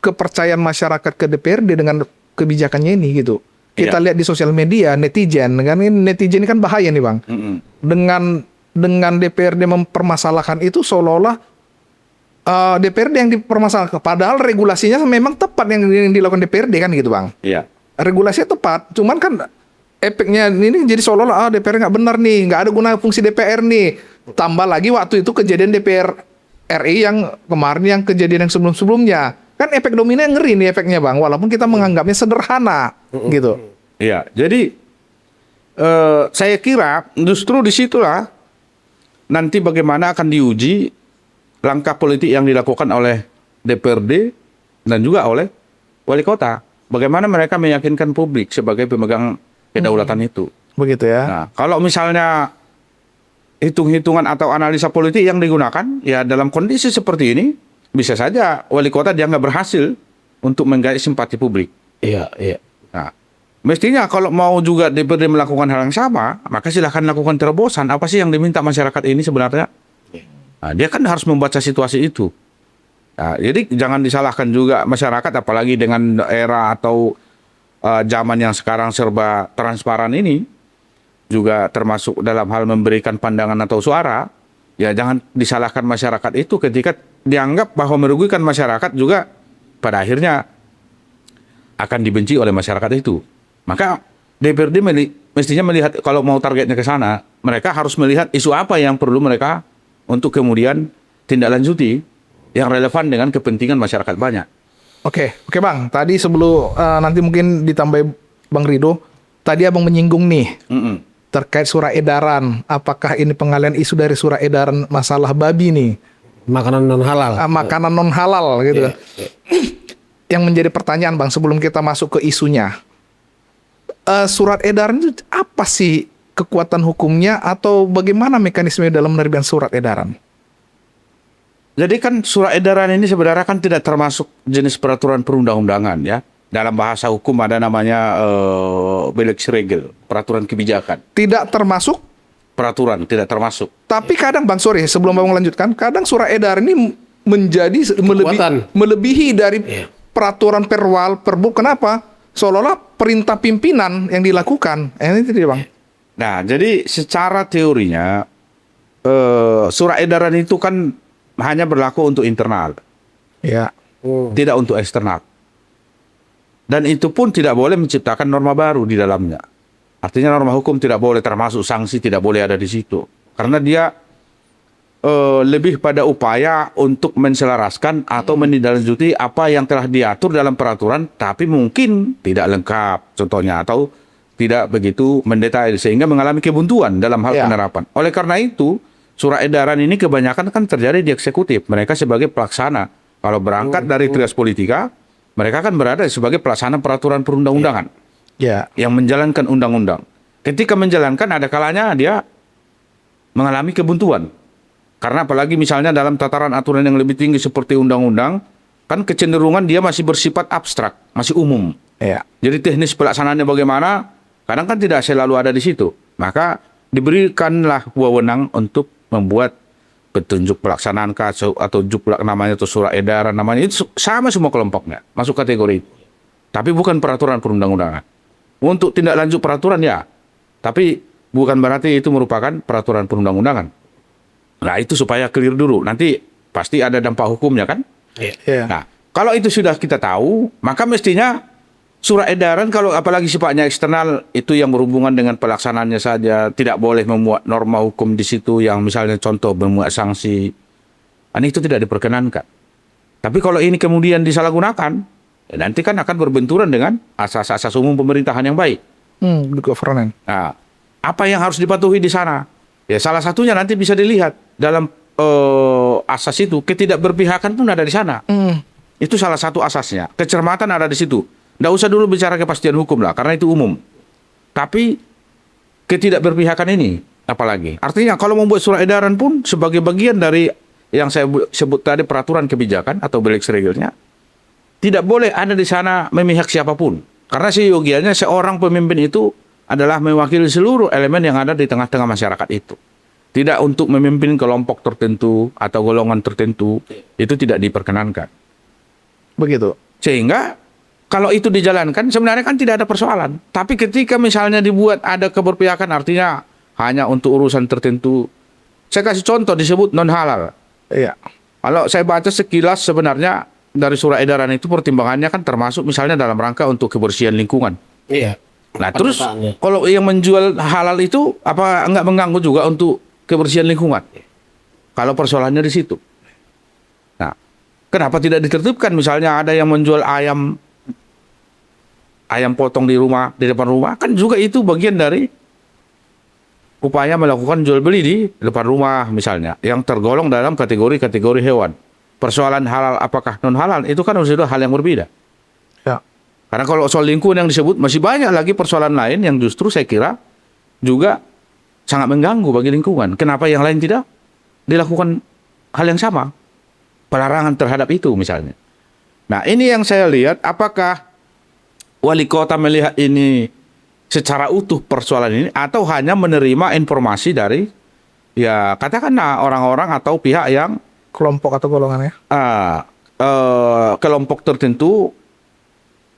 kepercayaan masyarakat ke DPRD dengan kebijakannya ini gitu. Kita lihat di sosial media netizen kan, ini netizen ini kan bahaya nih Bang. Dengan DPRD mempermasalahkan itu seolah-olah DPRD yang dipermasalahkan, padahal regulasinya memang tepat yang dilakukan DPRD kan gitu Bang. Iya. Regulasinya tepat, cuman kan efeknya ini jadi seolah-olah DPR nggak benar nih, nggak ada guna fungsi DPR nih. Tambah lagi waktu itu kejadian DPR RI yang kemarin, yang kejadian yang sebelum-sebelumnya. Kan efek domino ngeri nih efeknya Bang, walaupun kita menganggapnya sederhana gitu. Iya, jadi saya kira justru disitulah nanti bagaimana akan diuji langkah politik yang dilakukan oleh DPRD dan juga oleh wali kota. Bagaimana mereka meyakinkan publik sebagai pemegang kedaulatan itu. Begitu ya. Nah, kalau misalnya hitung-hitungan atau analisa politik yang digunakan, ya dalam kondisi seperti ini, bisa saja wali kota dianggap berhasil untuk menggait simpati publik. Iya, iya. Nah, mestinya kalau mau juga DPRD melakukan hal yang sama, maka silahkan lakukan terobosan. Apa sih yang diminta masyarakat ini sebenarnya? Nah, dia kan harus membaca situasi itu. Nah, jadi jangan disalahkan juga masyarakat, apalagi dengan era atau zaman yang sekarang serba transparan ini, juga termasuk dalam hal memberikan pandangan atau suara. Ya jangan disalahkan masyarakat itu ketika dianggap bahwa merugikan masyarakat juga pada akhirnya akan dibenci oleh masyarakat itu. Maka DPRD mestinya melihat, kalau mau targetnya ke sana, mereka harus melihat isu apa yang perlu mereka untuk kemudian tindak lanjuti yang relevan dengan kepentingan masyarakat banyak. Oke Bang. Tadi sebelum nanti mungkin ditambah Bang Rido, tadi Abang menyinggung nih terkait surat edaran. Apakah ini pengalian isu dari surat edaran masalah babi nih? Makanan non halal. Makanan non halal gitu. Yang menjadi pertanyaan Bang sebelum kita masuk ke isunya. Surat edaran itu apa sih kekuatan hukumnya atau bagaimana mekanisme dalam menerbitkan surat edaran? Jadi kan surat edaran ini sebenarnya kan tidak termasuk jenis peraturan perundang-undangan ya. Dalam bahasa hukum ada namanya Beleidsregel, peraturan kebijakan. Tidak termasuk? Peraturan, tidak termasuk. Tapi kadang Bang, sorry sebelum Bang lanjutkan, kadang surat edaran ini menjadi melebihi dari peraturan perbu. Kenapa? Seolah-olah perintah pimpinan yang dilakukan. Ini tidak Bang. Nah, jadi secara teorinya surat edaran itu kan hanya berlaku untuk internal. Ya. Tidak untuk eksternal. Dan itu pun tidak boleh menciptakan norma baru di dalamnya. Artinya norma hukum tidak boleh, termasuk sanksi tidak boleh ada di situ. Karena dia lebih pada upaya untuk menselaraskan atau menindaklanjuti apa yang telah diatur dalam peraturan, tapi mungkin tidak lengkap contohnya, atau tidak begitu mendetail sehingga mengalami kebuntuan dalam hal penerapan. Oleh karena itu, surat edaran ini kebanyakan kan terjadi di eksekutif. Mereka sebagai pelaksana. Kalau berangkat dari trias politika, mereka kan berada sebagai pelaksana peraturan perundang-undangan. Yang menjalankan undang-undang. Ketika menjalankan ada kalanya dia mengalami kebuntuan. Karena apalagi misalnya dalam tataran aturan yang lebih tinggi seperti undang-undang, kan kecenderungan dia masih bersifat abstrak, masih umum. Jadi teknis pelaksanaannya bagaimana, kadang kan tidak selalu ada di situ. Maka diberikanlah wewenang untuk membuat petunjuk pelaksanaan atau juplak namanya, atau surat edaran namanya, itu sama semua kelompoknya, masuk kategori itu. Tapi bukan peraturan perundang-undangan. Untuk tindak lanjut peraturan ya, tapi bukan berarti itu merupakan peraturan perundang-undangan. Nah itu supaya clear dulu, nanti pasti ada dampak hukumnya kan. Nah kalau itu sudah kita tahu, maka mestinya surat edaran kalau apalagi sifatnya eksternal, itu yang berhubungan dengan pelaksanaannya saja, tidak boleh memuat norma hukum di situ yang misalnya contoh memuat sanksi. Itu tidak diperkenankan. Tapi kalau ini kemudian disalahgunakan, ya nanti kan akan berbenturan dengan asas-asas umum pemerintahan yang baik. Governance. Nah, apa yang harus dipatuhi di sana? Ya salah satunya nanti bisa dilihat dalam asas itu, ketidakberpihakan pun ada di sana. Itu salah satu asasnya. Kecermatan ada di situ. Nggak usah dulu bicara kepastian hukum lah, karena itu umum. Tapi ketidakberpihakan ini, apalagi. Artinya kalau membuat surat edaran pun sebagai bagian dari yang saya sebut tadi peraturan kebijakan atau Beleidsregelnya, tidak boleh ada di sana memihak siapapun. Karena seyogianya seorang pemimpin itu adalah mewakili seluruh elemen yang ada di tengah-tengah masyarakat itu. Tidak untuk memimpin kelompok tertentu atau golongan tertentu, itu tidak diperkenankan. Begitu. Sehingga kalau itu dijalankan sebenarnya kan tidak ada persoalan. Tapi ketika misalnya dibuat ada keberpihakan, artinya hanya untuk urusan tertentu. Saya kasih contoh disebut non halal. Iya. Kalau saya baca sekilas sebenarnya dari surat edaran itu pertimbangannya kan termasuk misalnya dalam rangka untuk kebersihan lingkungan. Iya. Nah terus Pernyataannya. kalau yang menjual halal itu apa enggak mengganggu juga untuk kebersihan lingkungan? Kalau persoalannya di situ. Nah, kenapa tidak ditertibkan misalnya ada yang menjual ayam potong di rumah, di depan rumah, kan juga itu bagian dari upaya melakukan jual beli di depan rumah misalnya, yang tergolong dalam kategori hewan. Persoalan halal apakah non halal itu kan sudah hal yang berbeda. Ya. Karena kalau soal lingkungan yang disebut masih banyak lagi persoalan lain yang justru saya kira juga sangat mengganggu bagi lingkungan. Kenapa yang lain tidak dilakukan hal yang sama? Pelarangan terhadap itu misalnya. Nah ini yang saya lihat, apakah wali kota melihat ini secara utuh persoalan ini atau hanya menerima informasi dari ya katakanlah orang-orang atau pihak yang Kelompok atau golongan ya. kelompok tertentu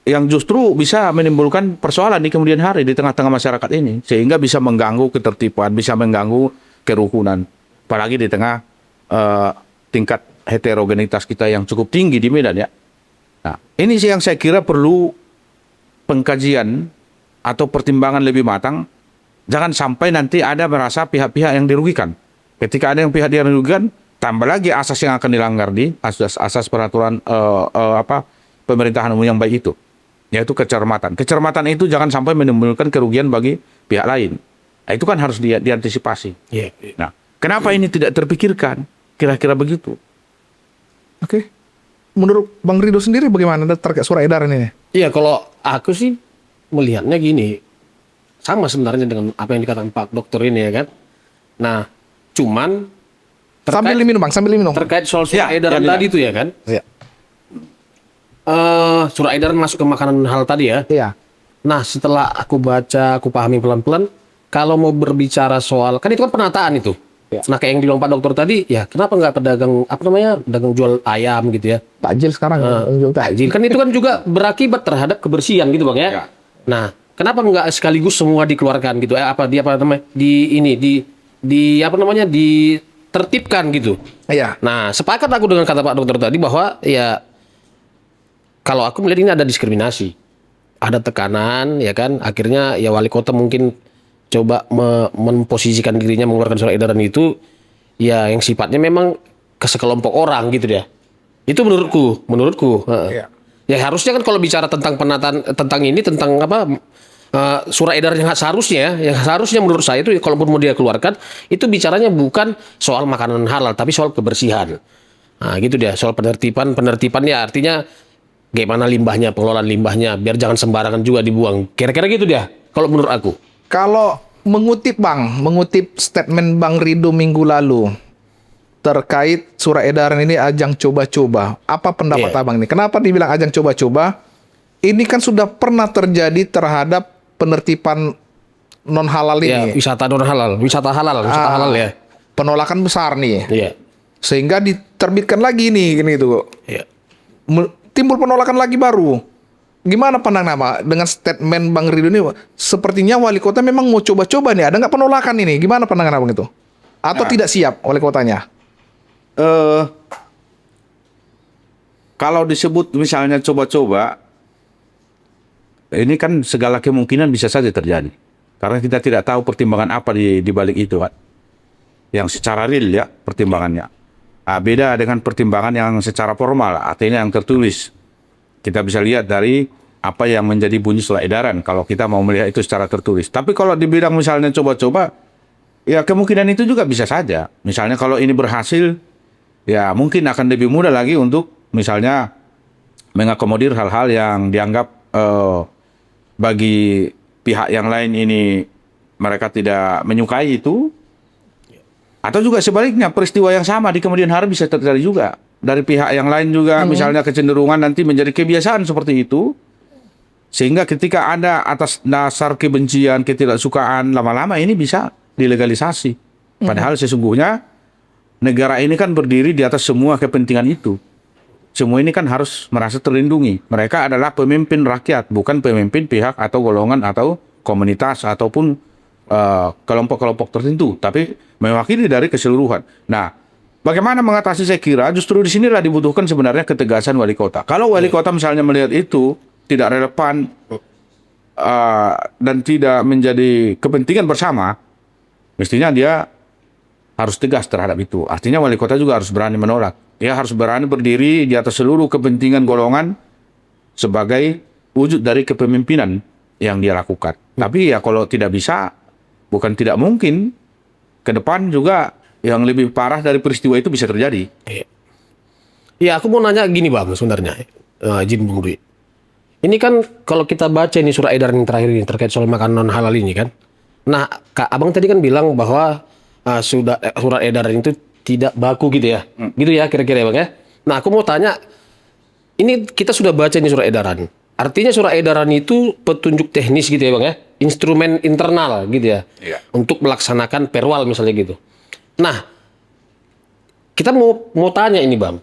yang justru bisa menimbulkan persoalan di kemudian hari di tengah-tengah masyarakat ini sehingga bisa mengganggu ketertiban, bisa mengganggu kerukunan, apalagi di tengah tingkat heterogenitas kita yang cukup tinggi di Medan ya. Nah, ini sih yang saya kira perlu pengkajian atau pertimbangan lebih matang. Jangan sampai nanti ada merasa pihak-pihak yang dirugikan. Ketika ada yang pihak yang dirugikan, tambah lagi asas yang akan dilanggar di asas peraturan pemerintahan umum yang baik itu, yaitu kecermatan. Kecermatan itu jangan sampai menimbulkan kerugian bagi pihak lain. Nah, itu kan harus diantisipasi. Iya. Nah, kenapa ini tidak terpikirkan? Kira-kira begitu. Oke. Menurut Bang Rido sendiri bagaimana terkait surat edaran ini? Iya, kalau aku sih melihatnya gini, sama sebenarnya dengan apa yang dikatakan Pak Dokter ini ya kan. Nah, cuman Sambil minum Bang, sambil minum. terkait soal surat Ya, edaran ya, tadi itu ya kan. Iya. Surat edaran masuk ke makanan hal tadi ya. Iya. Nah, setelah aku baca, aku pahami pelan-pelan, kalau mau berbicara soal, kan itu kan penataan itu. Ya. Nah, kayak yang dibilang Pak Dokter tadi, ya kenapa nggak pedagang, dagang jual ayam gitu ya. Takjil sekarang. Takjil. Kan itu kan juga berakibat terhadap kebersihan gitu Bang ya. Ya. Nah, kenapa nggak sekaligus semua dikeluarkan gitu? Ditertibkan gitu. Iya. Nah, sepakat aku dengan kata Pak Dokter tadi bahwa ya kalau aku melihat ini ada diskriminasi, ada tekanan, ya kan. Akhirnya ya wali kota mungkin coba memposisikan dirinya mengeluarkan surat edaran itu, ya yang sifatnya memang ke sekelompok orang gitu dia. Itu menurutku. Iya. Ya harusnya kan kalau bicara tentang penataan, tentang surat edaran yang seharusnya menurut saya itu kalaupun mau dia keluarkan itu bicaranya bukan soal makanan halal tapi soal kebersihan. Nah gitu dia, soal penertiban ya artinya gimana limbahnya, pengelolaan limbahnya biar jangan sembarangan juga dibuang. Kira-kira gitu dia kalau menurut aku. Kalau mengutip statement Bang Rido minggu lalu terkait surat edaran ini ajang coba-coba, apa pendapat Iya. Abang ini? Kenapa dibilang ajang coba-coba? Ini kan sudah pernah terjadi terhadap penertiban non halal Ya, ini. wisata halal ya. Penolakan besar nih. Iya. Sehingga diterbitkan lagi nih gini gitu. Iya. Timbul penolakan lagi baru. Gimana pandangan Pak dengan statement Bang Rido ini? Sepertinya wali kota memang mau coba-coba nih. Ada nggak penolakan ini? Gimana pandangan Abang itu? Atau Nah. tidak siap wali kotanya? Kalau disebut misalnya coba-coba, ini kan segala kemungkinan bisa saja terjadi. Karena kita tidak tahu pertimbangan apa di balik itu, kan. Yang secara real ya pertimbangannya. Beda dengan pertimbangan yang secara formal, artinya yang tertulis. Kita bisa lihat dari apa yang menjadi bunyi surat edaran kalau kita mau melihat itu secara tertulis. Tapi kalau dibilang misalnya coba-coba, ya kemungkinan itu juga bisa saja. Misalnya kalau ini berhasil, ya mungkin akan lebih mudah lagi untuk misalnya mengakomodir hal-hal yang dianggap bagi pihak yang lain ini mereka tidak menyukai itu. Atau juga sebaliknya peristiwa yang sama di kemudian hari bisa terjadi juga. Dari pihak yang lain juga misalnya kecenderungan nanti menjadi kebiasaan seperti itu. Sehingga ketika ada atas dasar kebencian, ketidaksukaan, lama-lama ini bisa dilegalisasi. Padahal sesungguhnya negara ini kan berdiri di atas semua kepentingan itu. semua ini kan harus merasa terlindungi. Mereka adalah pemimpin rakyat, bukan pemimpin pihak atau golongan atau komunitas ataupun kelompok-kelompok tertentu, tapi mewakili dari keseluruhan. Nah, bagaimana mengatasi, saya kira justru di sinilah dibutuhkan sebenarnya ketegasan wali kota. Kalau wali kota misalnya melihat itu tidak relevan dan tidak menjadi kepentingan bersama, mestinya dia harus tegas terhadap itu. Artinya wali kota juga harus berani menolak. Dia harus berani berdiri di atas seluruh kepentingan golongan sebagai wujud dari kepemimpinan yang dia lakukan. Tapi ya kalau tidak bisa, bukan tidak mungkin, ke depan juga yang lebih parah dari peristiwa itu bisa terjadi. Ya, aku mau nanya gini Bang sebenarnya, izin Bung Dwi. Ini kan kalau kita baca ini surat edaran yang terakhir ini terkait soal makanan non halal ini kan. Nah, Kak Abang tadi kan bilang bahwa surat edaran itu tidak baku gitu ya. Gitu ya kira-kira ya Bang ya. Nah, aku mau tanya, ini kita sudah baca ini surat edaran. Artinya surat edaran itu petunjuk teknis gitu ya Bang ya. Instrumen internal gitu ya. Iya. Untuk melaksanakan perwal misalnya gitu. Nah, kita mau tanya ini Bang.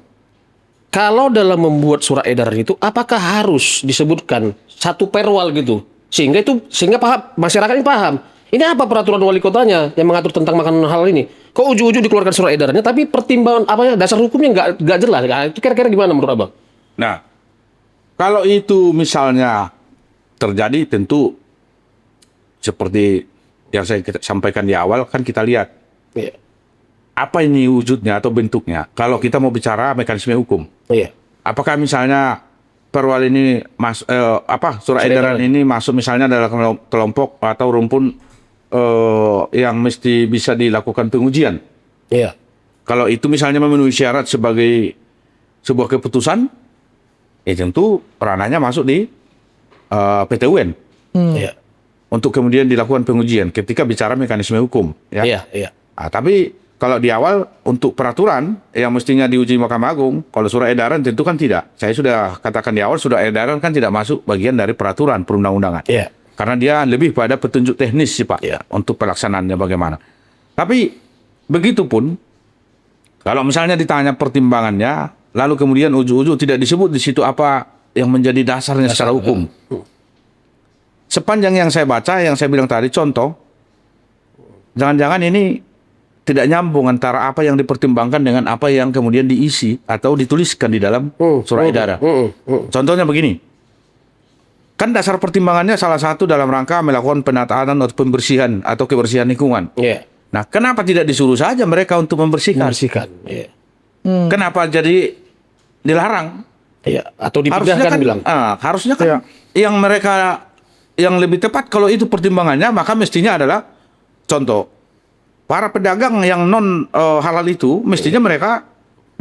Kalau dalam membuat surat edaran itu apakah harus disebutkan satu perwal gitu? Sehingga paham, masyarakat ini paham. Ini apa peraturan wali kotanya yang mengatur tentang makanan halal ini? Kok ujung-ujung dikeluarkan surat edarannya tapi pertimbangan dasar hukumnya nggak jelas. Nah, itu kira-kira gimana menurut Abang? Nah, kalau itu misalnya terjadi, tentu seperti yang saya sampaikan di awal, kan kita lihat Iya. apa ini wujudnya atau bentuknya. Kalau kita mau bicara mekanisme hukum, Iya. apakah misalnya perwal ini surat edaran ini masuk misalnya dalam kelompok atau rumpun yang mesti bisa dilakukan pengujian. Iya. Kalau itu misalnya memenuhi syarat sebagai sebuah keputusan, tentu ranahnya masuk di PT UN. Iya. Untuk kemudian dilakukan pengujian ketika bicara mekanisme hukum. Ya. Iya. Iya. Nah, tapi kalau di awal untuk peraturan yang mestinya diuji Mahkamah Agung, kalau surat edaran tentu kan tidak. Saya sudah katakan di awal, surat edaran kan tidak masuk bagian dari peraturan perundang-undangan. Iya. Karena dia lebih pada petunjuk teknis sih Pak, Iya. untuk pelaksanaannya bagaimana. Tapi begitupun, kalau misalnya ditanya pertimbangannya, lalu kemudian ujung-ujung tidak disebut di situ apa yang menjadi dasarnya secara hukum. Sepanjang yang saya baca, yang saya bilang tadi, contoh, jangan-jangan ini tidak nyambung antara apa yang dipertimbangkan dengan apa yang kemudian diisi atau dituliskan di dalam surat edaran. Contohnya begini. Kan dasar pertimbangannya salah satu dalam rangka melakukan penataan atau pembersihan atau kebersihan lingkungan. Iya. Nah, kenapa tidak disuruh saja mereka untuk membersihkan? Membersihkan. Iya. Kenapa jadi dilarang? Iya. Atau Harusnya dipindahkan kan, bilang. harusnya kan yang mereka yang lebih tepat kalau itu pertimbangannya, maka mestinya adalah contoh para pedagang yang non halal itu mestinya mereka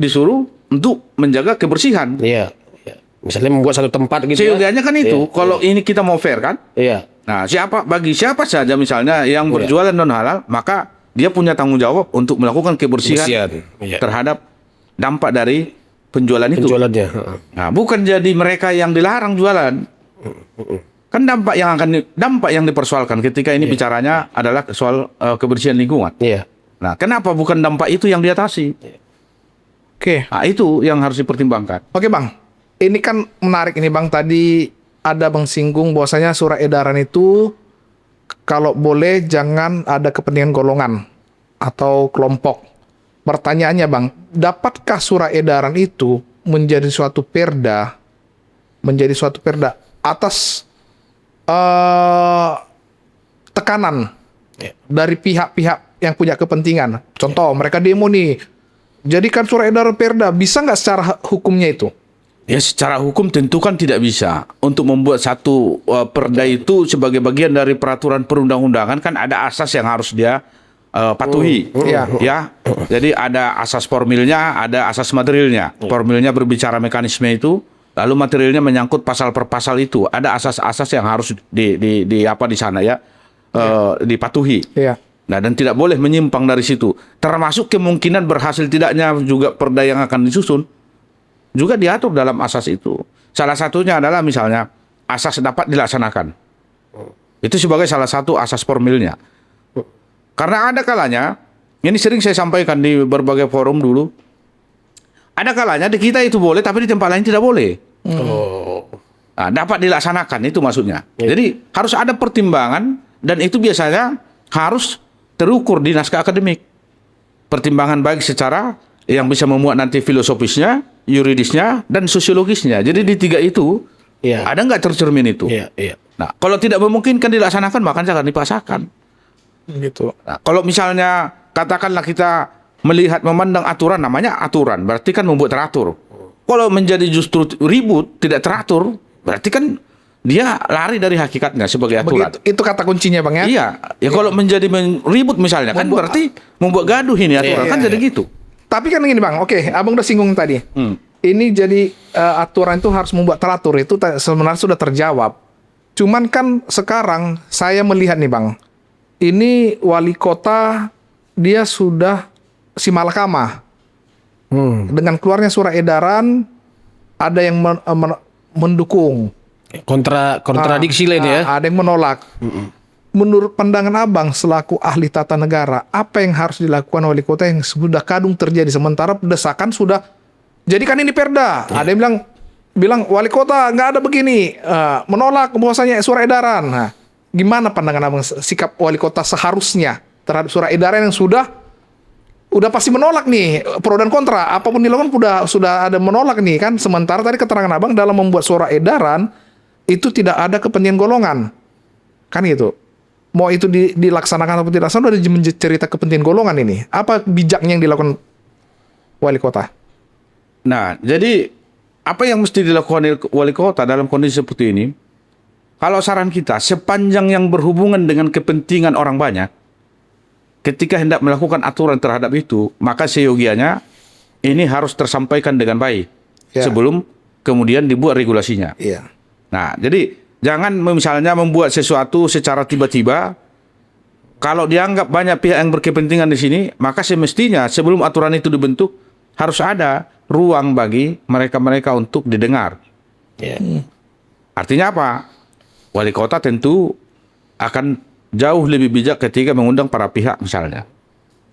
disuruh untuk menjaga kebersihan. Iya. Iya. Misalnya membuat satu tempat gitu. Seyogianya kan itu. Kalau ini kita mau fair kan? Iya. Nah, bagi siapa saja misalnya yang berjualan non halal, maka dia punya tanggung jawab untuk melakukan kebersihan Iya. terhadap dampak dari penjualan itu. Penjualannya. Nah, bukan jadi mereka yang dilarang jualan. Kan dampak yang dipersoalkan ketika ini bicaranya adalah soal kebersihan lingkungan. Iya. Nah, kenapa bukan dampak itu yang diatasi? Oke. Nah, itu yang harus dipertimbangkan. Oke Bang, ini kan menarik ini Bang. Tadi ada Bang singgung bahwasanya surat edaran itu kalau boleh jangan ada kepentingan golongan atau kelompok. Pertanyaannya Bang, dapatkah surat edaran itu menjadi suatu perda atas tekanan dari pihak-pihak yang punya kepentingan? Contoh, mereka demo nih, jadikan surat edaran perda, bisa nggak secara hukumnya itu? Ya, secara hukum tentu kan tidak bisa. Untuk membuat satu perda itu sebagai bagian dari peraturan perundang-undangan kan ada asas yang harus dia patuhi. Ya. Jadi ada asas formilnya, ada asas materialnya. Formilnya berbicara mekanisme itu, lalu materialnya menyangkut pasal per pasal itu. Ada asas-asas yang harus di sana ya, dipatuhi. Iya. Nah, dan tidak boleh menyimpang dari situ. Termasuk kemungkinan berhasil tidaknya juga perda yang akan disusun juga diatur dalam asas itu. Salah satunya adalah misalnya asas dapat dilaksanakan. Itu sebagai salah satu asas formilnya. Karena ada kalanya, ini sering saya sampaikan di berbagai forum dulu, ada kalanya di kita itu boleh, tapi di tempat lain tidak boleh. Oh. Nah, dapat dilaksanakan itu maksudnya. Ya. Jadi harus ada pertimbangan dan itu biasanya harus terukur di naskah akademik. Pertimbangan baik secara yang bisa memuat nanti filosofisnya, yuridisnya, dan sosiologisnya. Jadi di tiga itu Iya. ada nggak tercermin itu? Iya, iya. Nah, kalau tidak memungkinkan dilaksanakan, maka jangan dipaksakan. Gitu. Nah, kalau misalnya katakanlah kita melihat memandang aturan, namanya aturan, berarti kan membuat teratur. Kalau menjadi justru ribut, tidak teratur, berarti kan dia lari dari hakikatnya sebagai aturan. Begitu, itu kata kuncinya Bang ya. Iya, ya kalau menjadi ribut misalnya kan berarti membuat gaduh ini aturan, kan jadi gitu. Tapi kan gini Bang, oke, Abang udah singgung tadi. Ini jadi aturan itu harus membuat teratur, itu sebenarnya sudah terjawab. Cuman kan sekarang saya melihat nih Bang, ini wali kota dia sudah si Malakama. Dengan keluarnya surat edaran, ada yang mendukung. Kontradiksi lain ya. Ada yang menolak. Menurut pandangan Abang selaku ahli tata negara, apa yang harus dilakukan wali kota yang sudah kadung terjadi sementara desakan sudah jadikan ini perda. Ada yang bilang wali kota nggak ada begini, menolak bahwasanya surat edaran. Nah, gimana pandangan Abang sikap wali kota seharusnya terhadap surat edaran yang udah pasti menolak nih, pro dan kontra, apapun dilakukan sudah ada menolak nih kan. Sementara tadi keterangan Abang dalam membuat surat edaran itu tidak ada kepentingan golongan. Kan gitu. Mau itu dilaksanakan atau tidak dilaksanakan udah mencerita kepentingan golongan ini. Apa bijaknya yang dilakukan wali kota? Nah, jadi apa yang mesti dilakukan wali kota dalam kondisi seperti ini? Kalau saran kita, sepanjang yang berhubungan dengan kepentingan orang banyak, ketika hendak melakukan aturan terhadap itu, maka seyogianya ini harus tersampaikan dengan baik sebelum kemudian dibuat regulasinya. Iya. Nah, jadi jangan misalnya membuat sesuatu secara tiba-tiba. Kalau dianggap banyak pihak yang berkepentingan di sini, maka semestinya sebelum aturan itu dibentuk harus ada ruang bagi mereka-mereka untuk didengar. Iya. Artinya apa? Wali kota tentu akan jauh lebih bijak ketika mengundang para pihak misalnya.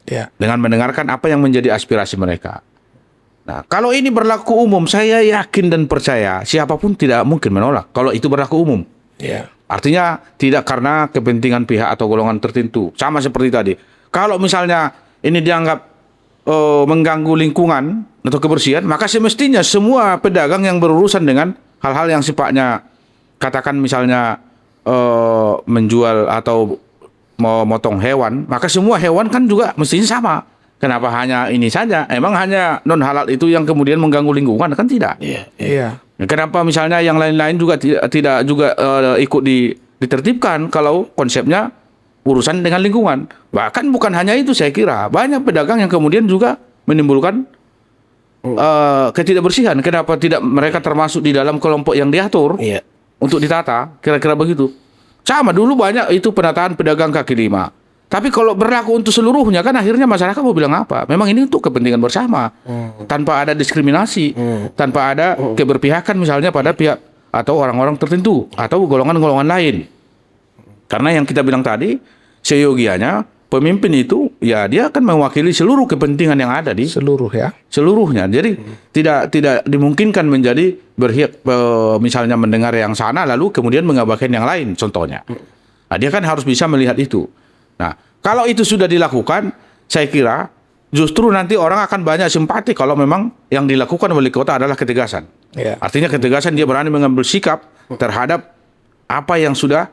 Iya. Dengan mendengarkan apa yang menjadi aspirasi mereka. Nah, kalau ini berlaku umum, saya yakin dan percaya siapapun tidak mungkin menolak kalau itu berlaku umum. Iya. Artinya tidak karena kepentingan pihak atau golongan tertentu. Sama seperti tadi. Kalau misalnya ini dianggap mengganggu lingkungan atau kebersihan, maka semestinya semua pedagang yang berurusan dengan hal-hal yang sifatnya katakan misalnya menjual atau memotong hewan, maka semua hewan kan juga mestinya sama. Kenapa hanya ini saja? Emang hanya non halal itu yang kemudian mengganggu lingkungan? Kan tidak. Iya. Iya. Kenapa misalnya yang lain-lain juga tidak juga ikut ditertibkan kalau konsepnya urusan dengan lingkungan? Bahkan bukan hanya itu, saya kira banyak pedagang yang kemudian juga menimbulkan ketidakbersihan. Kenapa tidak mereka termasuk di dalam kelompok yang diatur Iya. untuk ditata? Kira-kira begitu. Sama dulu banyak itu penataan pedagang kaki lima. Tapi kalau berlaku untuk seluruhnya kan akhirnya masyarakat mau bilang apa? Memang ini untuk kepentingan bersama. Tanpa ada diskriminasi, tanpa ada keberpihakan misalnya pada pihak atau orang-orang tertentu atau golongan-golongan lain. Karena yang kita bilang tadi, seyogianya pemimpin itu ya dia akan mewakili seluruh kepentingan yang ada di seluruhnya. Jadi tidak dimungkinkan menjadi berhak misalnya mendengar yang sana lalu kemudian mengabaikan yang lain contohnya. Nah, dia kan harus bisa melihat itu. Nah, kalau itu sudah dilakukan, saya kira justru nanti orang akan banyak simpati kalau memang yang dilakukan wali kota adalah ketegasan. Iya. Artinya ketegasan, dia berani mengambil sikap terhadap apa yang sudah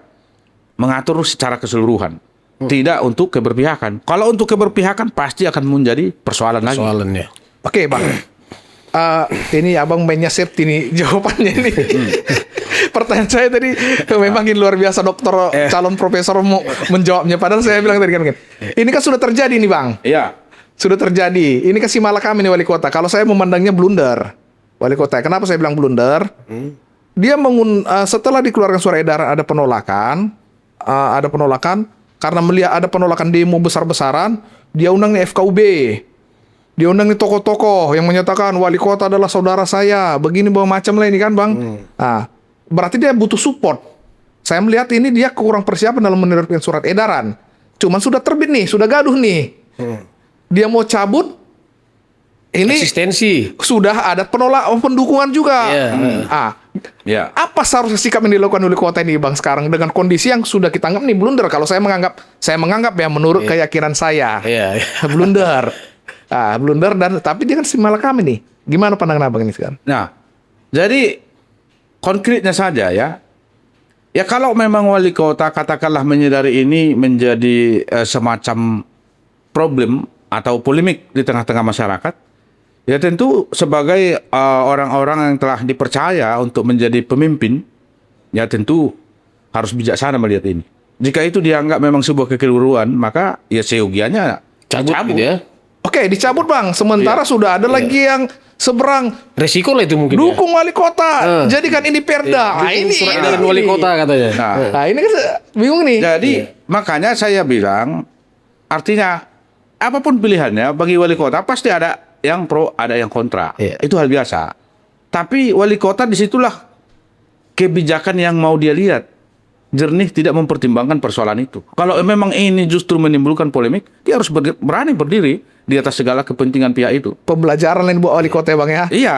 mengatur secara keseluruhan. Tidak untuk keberpihakan. Kalau untuk keberpihakan pasti akan menjadi persoalan lagi. Soalannya. Oke Bang, ini Abang mainnya safety nih jawabannya ini. Pertanyaan saya tadi memang ini luar biasa dokter calon profesor mau menjawabnya. Padahal saya bilang tadi kan ini kan sudah terjadi nih Bang. Iya. Sudah terjadi. Ini kan si Malakama ini wali kota. Kalau saya memandangnya blunder wali kota. Kenapa saya bilang blunder? Dia setelah dikeluarkan surat edaran ada penolakan karena melihat ada penolakan demo besar-besaran, dia undang nih FKUB. Dia undang nih tokoh-tokoh yang menyatakan wali kota adalah saudara saya, begini bawa macam lah ini kan Bang. Nah, berarti dia butuh support. Saya melihat ini dia kurang persiapan dalam menerbitkan surat edaran. Cuman sudah terbit nih, sudah gaduh nih. Dia mau cabut, ini eksistensi. sudah ada pendukungan juga. Iya. Ya. Apa seharusnya sikap yang dilakukan oleh kota ini Bang sekarang dengan kondisi yang sudah kita anggap nih blunder? Kalau saya menganggap ya menurut keyakinan saya Iya. blunder. Blunder dan tapi dia kan si Malakami nih. Gimana pandangan Abang ini sekarang? Nah, jadi konkretnya saja ya. Ya kalau memang wali kota katakanlah menyadari ini menjadi semacam problem atau polemik di tengah-tengah masyarakat, ya tentu sebagai orang-orang yang telah dipercaya untuk menjadi pemimpin, ya tentu harus bijaksana melihat ini. Jika itu dianggap memang sebuah kekeliruan, maka ya seyogianya Cabut gitu ya. Oke, dicabut Bang. Sementara sudah ada lagi yang seberang Resiko lah itu mungkin. dukung wali kota. Jadikan ini perda. Dukung surat edaran wali kota katanya. Nah, ini kan bingung nih. Jadi makanya saya bilang, artinya apapun pilihannya bagi wali kota pasti ada yang pro, ada yang kontra. Iya. Itu hal biasa. Tapi wali kota disitulah kebijakan yang mau dia lihat. Jernih tidak mempertimbangkan persoalan itu. Kalau memang ini justru menimbulkan polemik, dia harus berani berdiri di atas segala kepentingan pihak itu. Pembelajaran lain buat wali kota ya Bang ya. Iya.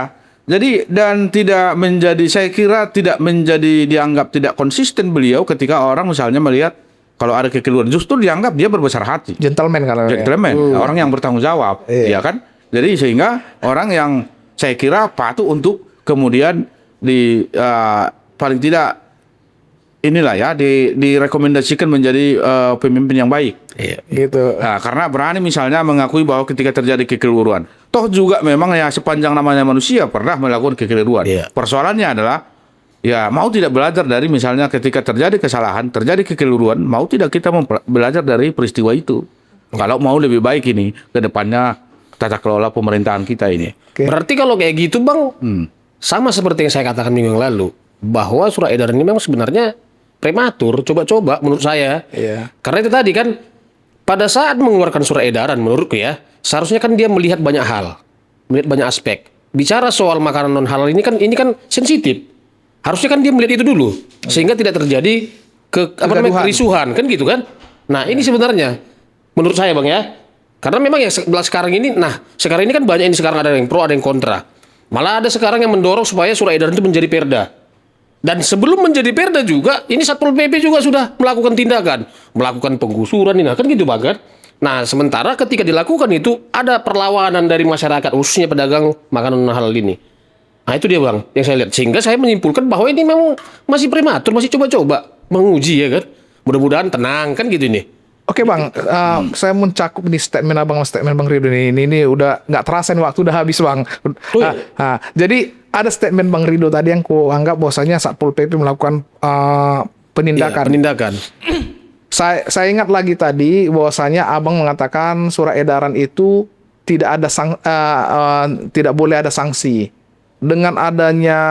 Jadi dan tidak menjadi, saya kira tidak menjadi dianggap tidak konsisten beliau ketika orang misalnya melihat kalau ada kekeliruan, justru dianggap dia berbesar hati. Gentleman kalau Gentleman, orang yang bertanggung jawab, Iya. ya kan? Jadi sehingga orang yang saya kira patuh untuk kemudian paling tidak inilah ya direkomendasikan menjadi pemimpin yang baik. Iya. gitu. Nah, karena berani misalnya mengakui bahwa ketika terjadi kekeliruan, toh juga memang ya sepanjang namanya manusia pernah melakukan kekeliruan. Iya. Persoalannya adalah ya mau tidak belajar dari misalnya ketika terjadi kesalahan, terjadi kekeliruan, mau tidak kita belajar dari peristiwa itu. Kalau mau lebih baik ini ke depannya tata kelola pemerintahan kita ini. Oke. Berarti kalau kayak gitu Bang, sama seperti yang saya katakan minggu yang lalu, bahwa surat edaran ini memang sebenarnya prematur, coba-coba menurut saya. Iya. Karena itu tadi kan, pada saat mengeluarkan surat edaran menurutku ya, seharusnya kan dia melihat banyak hal, melihat banyak aspek. Bicara soal makanan non halal ini kan sensitif. Harusnya kan dia melihat itu dulu, sehingga tidak terjadi kerisuhan, kan gitu kan? Nah ini sebenarnya, menurut saya Bang ya, karena memang yang sekarang ini, sekarang ini kan banyak ini sekarang ada yang pro, ada yang kontra. Malah ada sekarang yang mendorong supaya surat edaran itu menjadi perda. Dan sebelum menjadi perda juga, ini Satpol PP juga sudah melakukan tindakan, melakukan penggusuran ini, kan gitu Bang kan? Nah, sementara ketika dilakukan itu ada perlawanan dari masyarakat, khususnya pedagang makanan non halal ini. Nah, itu dia Bang, yang saya lihat. Sehingga saya menyimpulkan bahwa ini memang masih prematur, masih coba-coba menguji ya kan. Mudah-mudahan tenang kan gitu ini. Oke Bang, saya mencakup ini statement Bang Ridho ini udah nggak terasa nih waktu udah habis Bang. Jadi ada statement Bang Ridho tadi yang ku anggap bahwasanya Satpol PP melakukan penindakan. Ya, penindakan. Saya ingat lagi tadi bahwasanya Abang mengatakan surat edaran itu tidak ada tidak boleh ada sanksi. Dengan adanya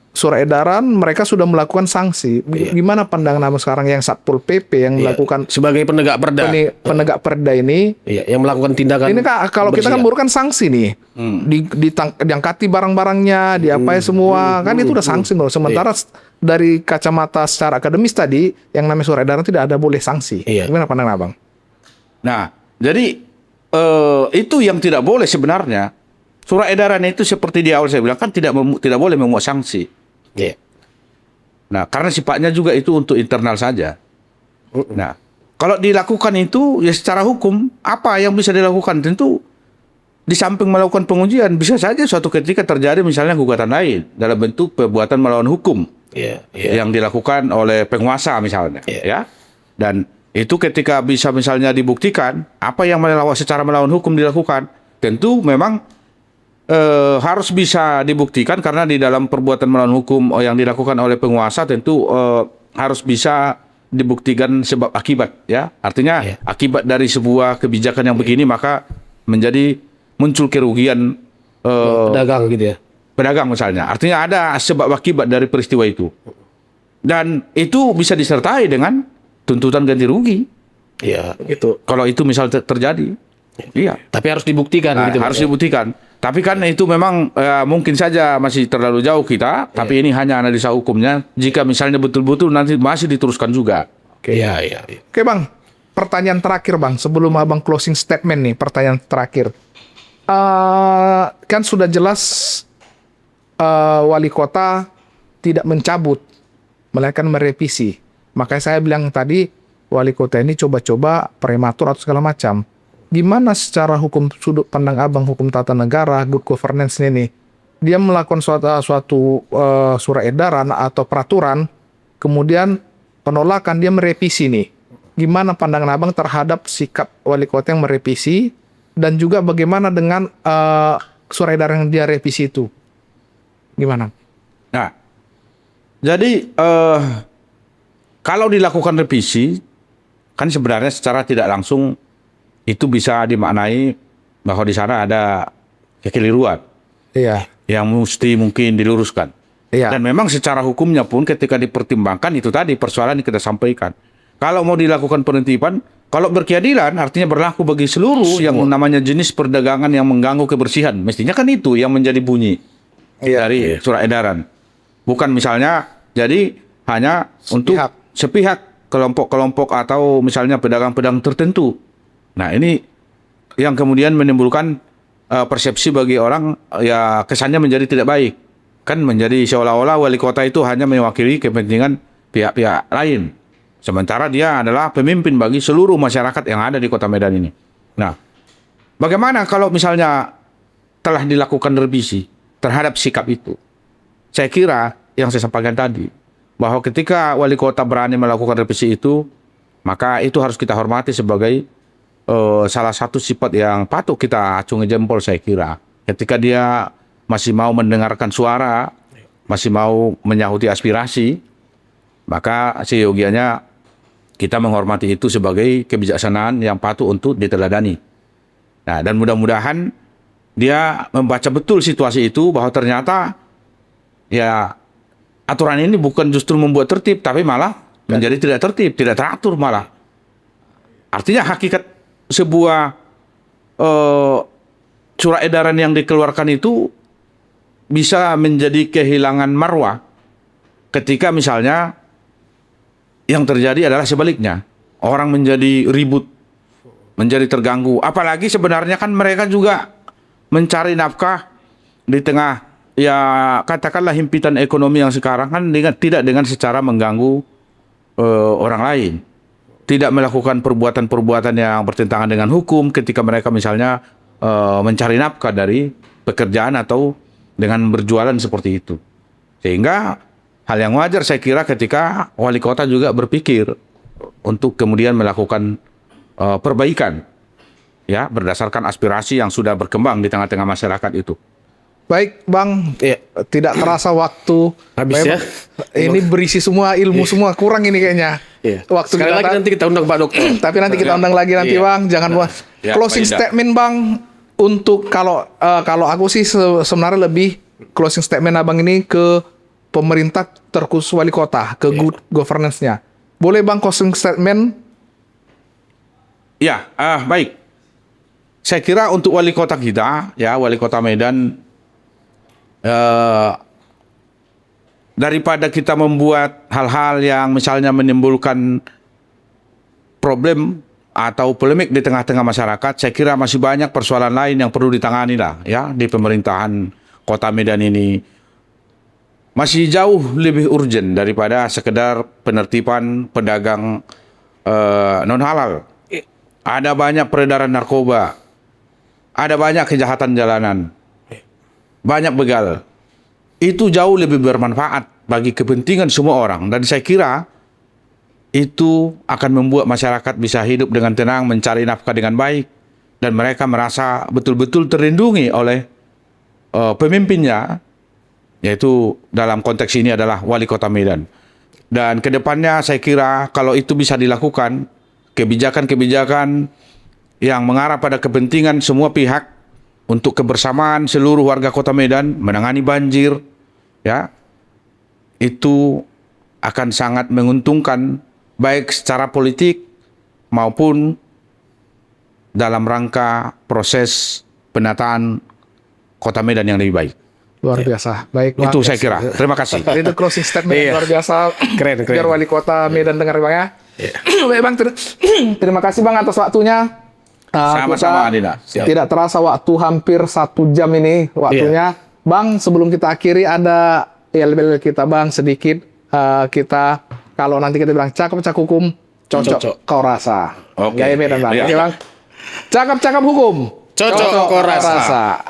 surat edaran mereka sudah melakukan sanksi. Gimana pandangan Abang sekarang yang Satpol PP yang melakukan sebagai penegak perda. Penegak perda ini? Iya, yang melakukan tindakan. Ini kan kalau kita kan burukan sanksi nih. Diangkati barang-barangnya, diapain semua. Kan itu udah sanksi loh. Sementara dari kacamata secara akademis tadi yang namanya surat edaran tidak ada boleh sanksi. Gimana pandangan Abang? Nah, jadi itu yang tidak boleh sebenarnya. Surat edaran itu seperti di awal saya bilang kan tidak boleh memuat sanksi. Iya. Nah, karena sifatnya juga itu untuk internal saja. Nah, kalau dilakukan itu ya secara hukum apa yang bisa dilakukan? Tentu di samping melakukan pengujian bisa saja suatu ketika terjadi misalnya gugatan lain dalam bentuk perbuatan melawan hukum. Yang dilakukan oleh penguasa misalnya, ya. Dan itu ketika bisa misalnya dibuktikan apa yang secara melawan hukum dilakukan, tentu memang harus bisa dibuktikan karena di dalam perbuatan melawan hukum yang dilakukan oleh penguasa tentu harus bisa dibuktikan sebab akibat, ya. Artinya akibat dari sebuah kebijakan yang begini maka menjadi muncul kerugian pedagang gitu ya. Pedagang misalnya. Artinya ada sebab akibat dari peristiwa itu. Dan itu bisa disertai dengan tuntutan ganti rugi. Iya. Gitu. Kalau itu misal terjadi. Iya. Tapi harus dibuktikan gitu. Harus dibuktikan. Tapi kan itu memang mungkin saja masih terlalu jauh kita, tapi ini hanya analisa hukumnya. Jika misalnya betul-betul nanti masih diteruskan juga. Iya. Oke Bang, pertanyaan terakhir Bang, sebelum Abang closing statement nih, pertanyaan terakhir. kan sudah jelas wali kota tidak mencabut, melainkan merevisi. Makanya saya bilang tadi, wali kota ini coba-coba prematur atau segala macam. Gimana secara hukum sudut pandang abang, hukum tata negara, good governance ini? Dia melakukan suatu surat edaran atau peraturan, kemudian penolakan, dia merevisi nih. Gimana pandangan abang terhadap sikap wali kota yang merevisi, dan juga bagaimana dengan surat edaran yang dia revisi itu? Gimana? Nah, jadi kalau dilakukan revisi, kan sebenarnya secara tidak langsung itu bisa dimaknai bahwa di sana ada kekeliruan Iya. yang mesti mungkin diluruskan. Iya. Dan memang secara hukumnya pun ketika dipertimbangkan itu tadi persoalan yang kita sampaikan. Kalau mau dilakukan penentiban, kalau berkeadilan artinya berlaku bagi seluruh yang namanya jenis perdagangan yang mengganggu kebersihan. Mestinya kan itu yang menjadi bunyi dari surat edaran. Bukan misalnya jadi hanya untuk sepihak kelompok-kelompok atau misalnya pedagang-pedagang tertentu. Nah, ini yang kemudian menimbulkan persepsi bagi orang, ya kesannya menjadi tidak baik. Kan menjadi seolah-olah wali kota itu hanya mewakili kepentingan pihak-pihak lain. Sementara dia adalah pemimpin bagi seluruh masyarakat yang ada di Kota Medan ini. Nah, bagaimana kalau misalnya telah dilakukan revisi terhadap sikap itu? Saya kira yang saya sampaikan tadi, bahwa ketika wali kota berani melakukan revisi itu, maka itu harus kita hormati sebagai salah satu sifat yang patut kita acungi jempol, saya kira. Ketika dia masih mau mendengarkan suara, masih mau menyahuti aspirasi, maka seyogianya kita menghormati itu sebagai kebijaksanaan yang patut untuk diteladani. Nah, dan mudah-mudahan dia membaca betul situasi itu, bahwa ternyata ya aturan ini bukan justru membuat tertib, tapi malah menjadi tidak tertib, tidak teratur malah. Artinya hakikat sebuah surat edaran yang dikeluarkan itu bisa menjadi kehilangan marwah ketika misalnya yang terjadi adalah sebaliknya. Orang menjadi ribut, menjadi terganggu. Apalagi sebenarnya kan mereka juga mencari nafkah di tengah, ya katakanlah himpitan ekonomi yang sekarang kan tidak dengan secara mengganggu orang lain. Tidak melakukan perbuatan-perbuatan yang bertentangan dengan hukum ketika mereka misalnya mencari nafkah dari pekerjaan atau dengan berjualan seperti itu. Sehingga hal yang wajar saya kira ketika wali kota juga berpikir untuk kemudian melakukan perbaikan, ya berdasarkan aspirasi yang sudah berkembang di tengah-tengah masyarakat itu. Baik, Bang. Tidak terasa waktu. Habis ya. Ini berisi semua ilmu semua, kurang ini kayaknya. Waktu Sekali lagi nanti kita undang Pak Dokter. Tapi nanti kita undang lagi nanti, Bang. Jangan buat closing statement, Bang. Untuk kalau aku sih sebenarnya lebih closing statement Abang ini ke pemerintah terkhusus wali kota, ke good governance-nya. Boleh, Bang, closing statement? Ya, baik. Saya kira untuk wali kota kita, ya wali kota Medan, daripada kita membuat hal-hal yang misalnya menimbulkan problem atau polemik di tengah-tengah masyarakat, saya kira masih banyak persoalan lain yang perlu ditangani lah, ya di pemerintahan Kota Medan ini. Masih jauh lebih urgent daripada sekedar penertiban pedagang non halal. Ada banyak peredaran narkoba, ada banyak kejahatan jalanan, banyak begal. Itu jauh lebih bermanfaat bagi kepentingan semua orang. Dan saya kira itu akan membuat masyarakat bisa hidup dengan tenang, mencari nafkah dengan baik. Dan mereka merasa betul-betul terlindungi oleh pemimpinnya, yaitu dalam konteks ini adalah wali kota Medan. Dan kedepannya saya kira kalau itu bisa dilakukan, kebijakan-kebijakan yang mengarah pada kepentingan semua pihak, untuk kebersamaan seluruh warga Kota Medan menangani banjir, ya, itu akan sangat menguntungkan baik secara politik maupun dalam rangka proses penataan Kota Medan yang lebih baik. Luar biasa. Baik, Bang. Itu saya kira. Terima kasih. Itu closing statement yang luar biasa. Keren. Biar wali kota Medan dengar, Bang, ya. Baik, Bang. Terima kasih, Bang, atas waktunya. Sama-sama, kita Adinda. Siap. tidak terasa waktu hampir 1 jam ini waktunya. Bang, sebelum kita akhiri ada yel-yel kita Bang sedikit kita kalau nanti kita bilang cakap-cakap hukum cocok, Cocok. kau rasa. Oke. Gaya beda Bang. Iya. Oke Bang. Cakap-cakap hukum Cocok kau rasa.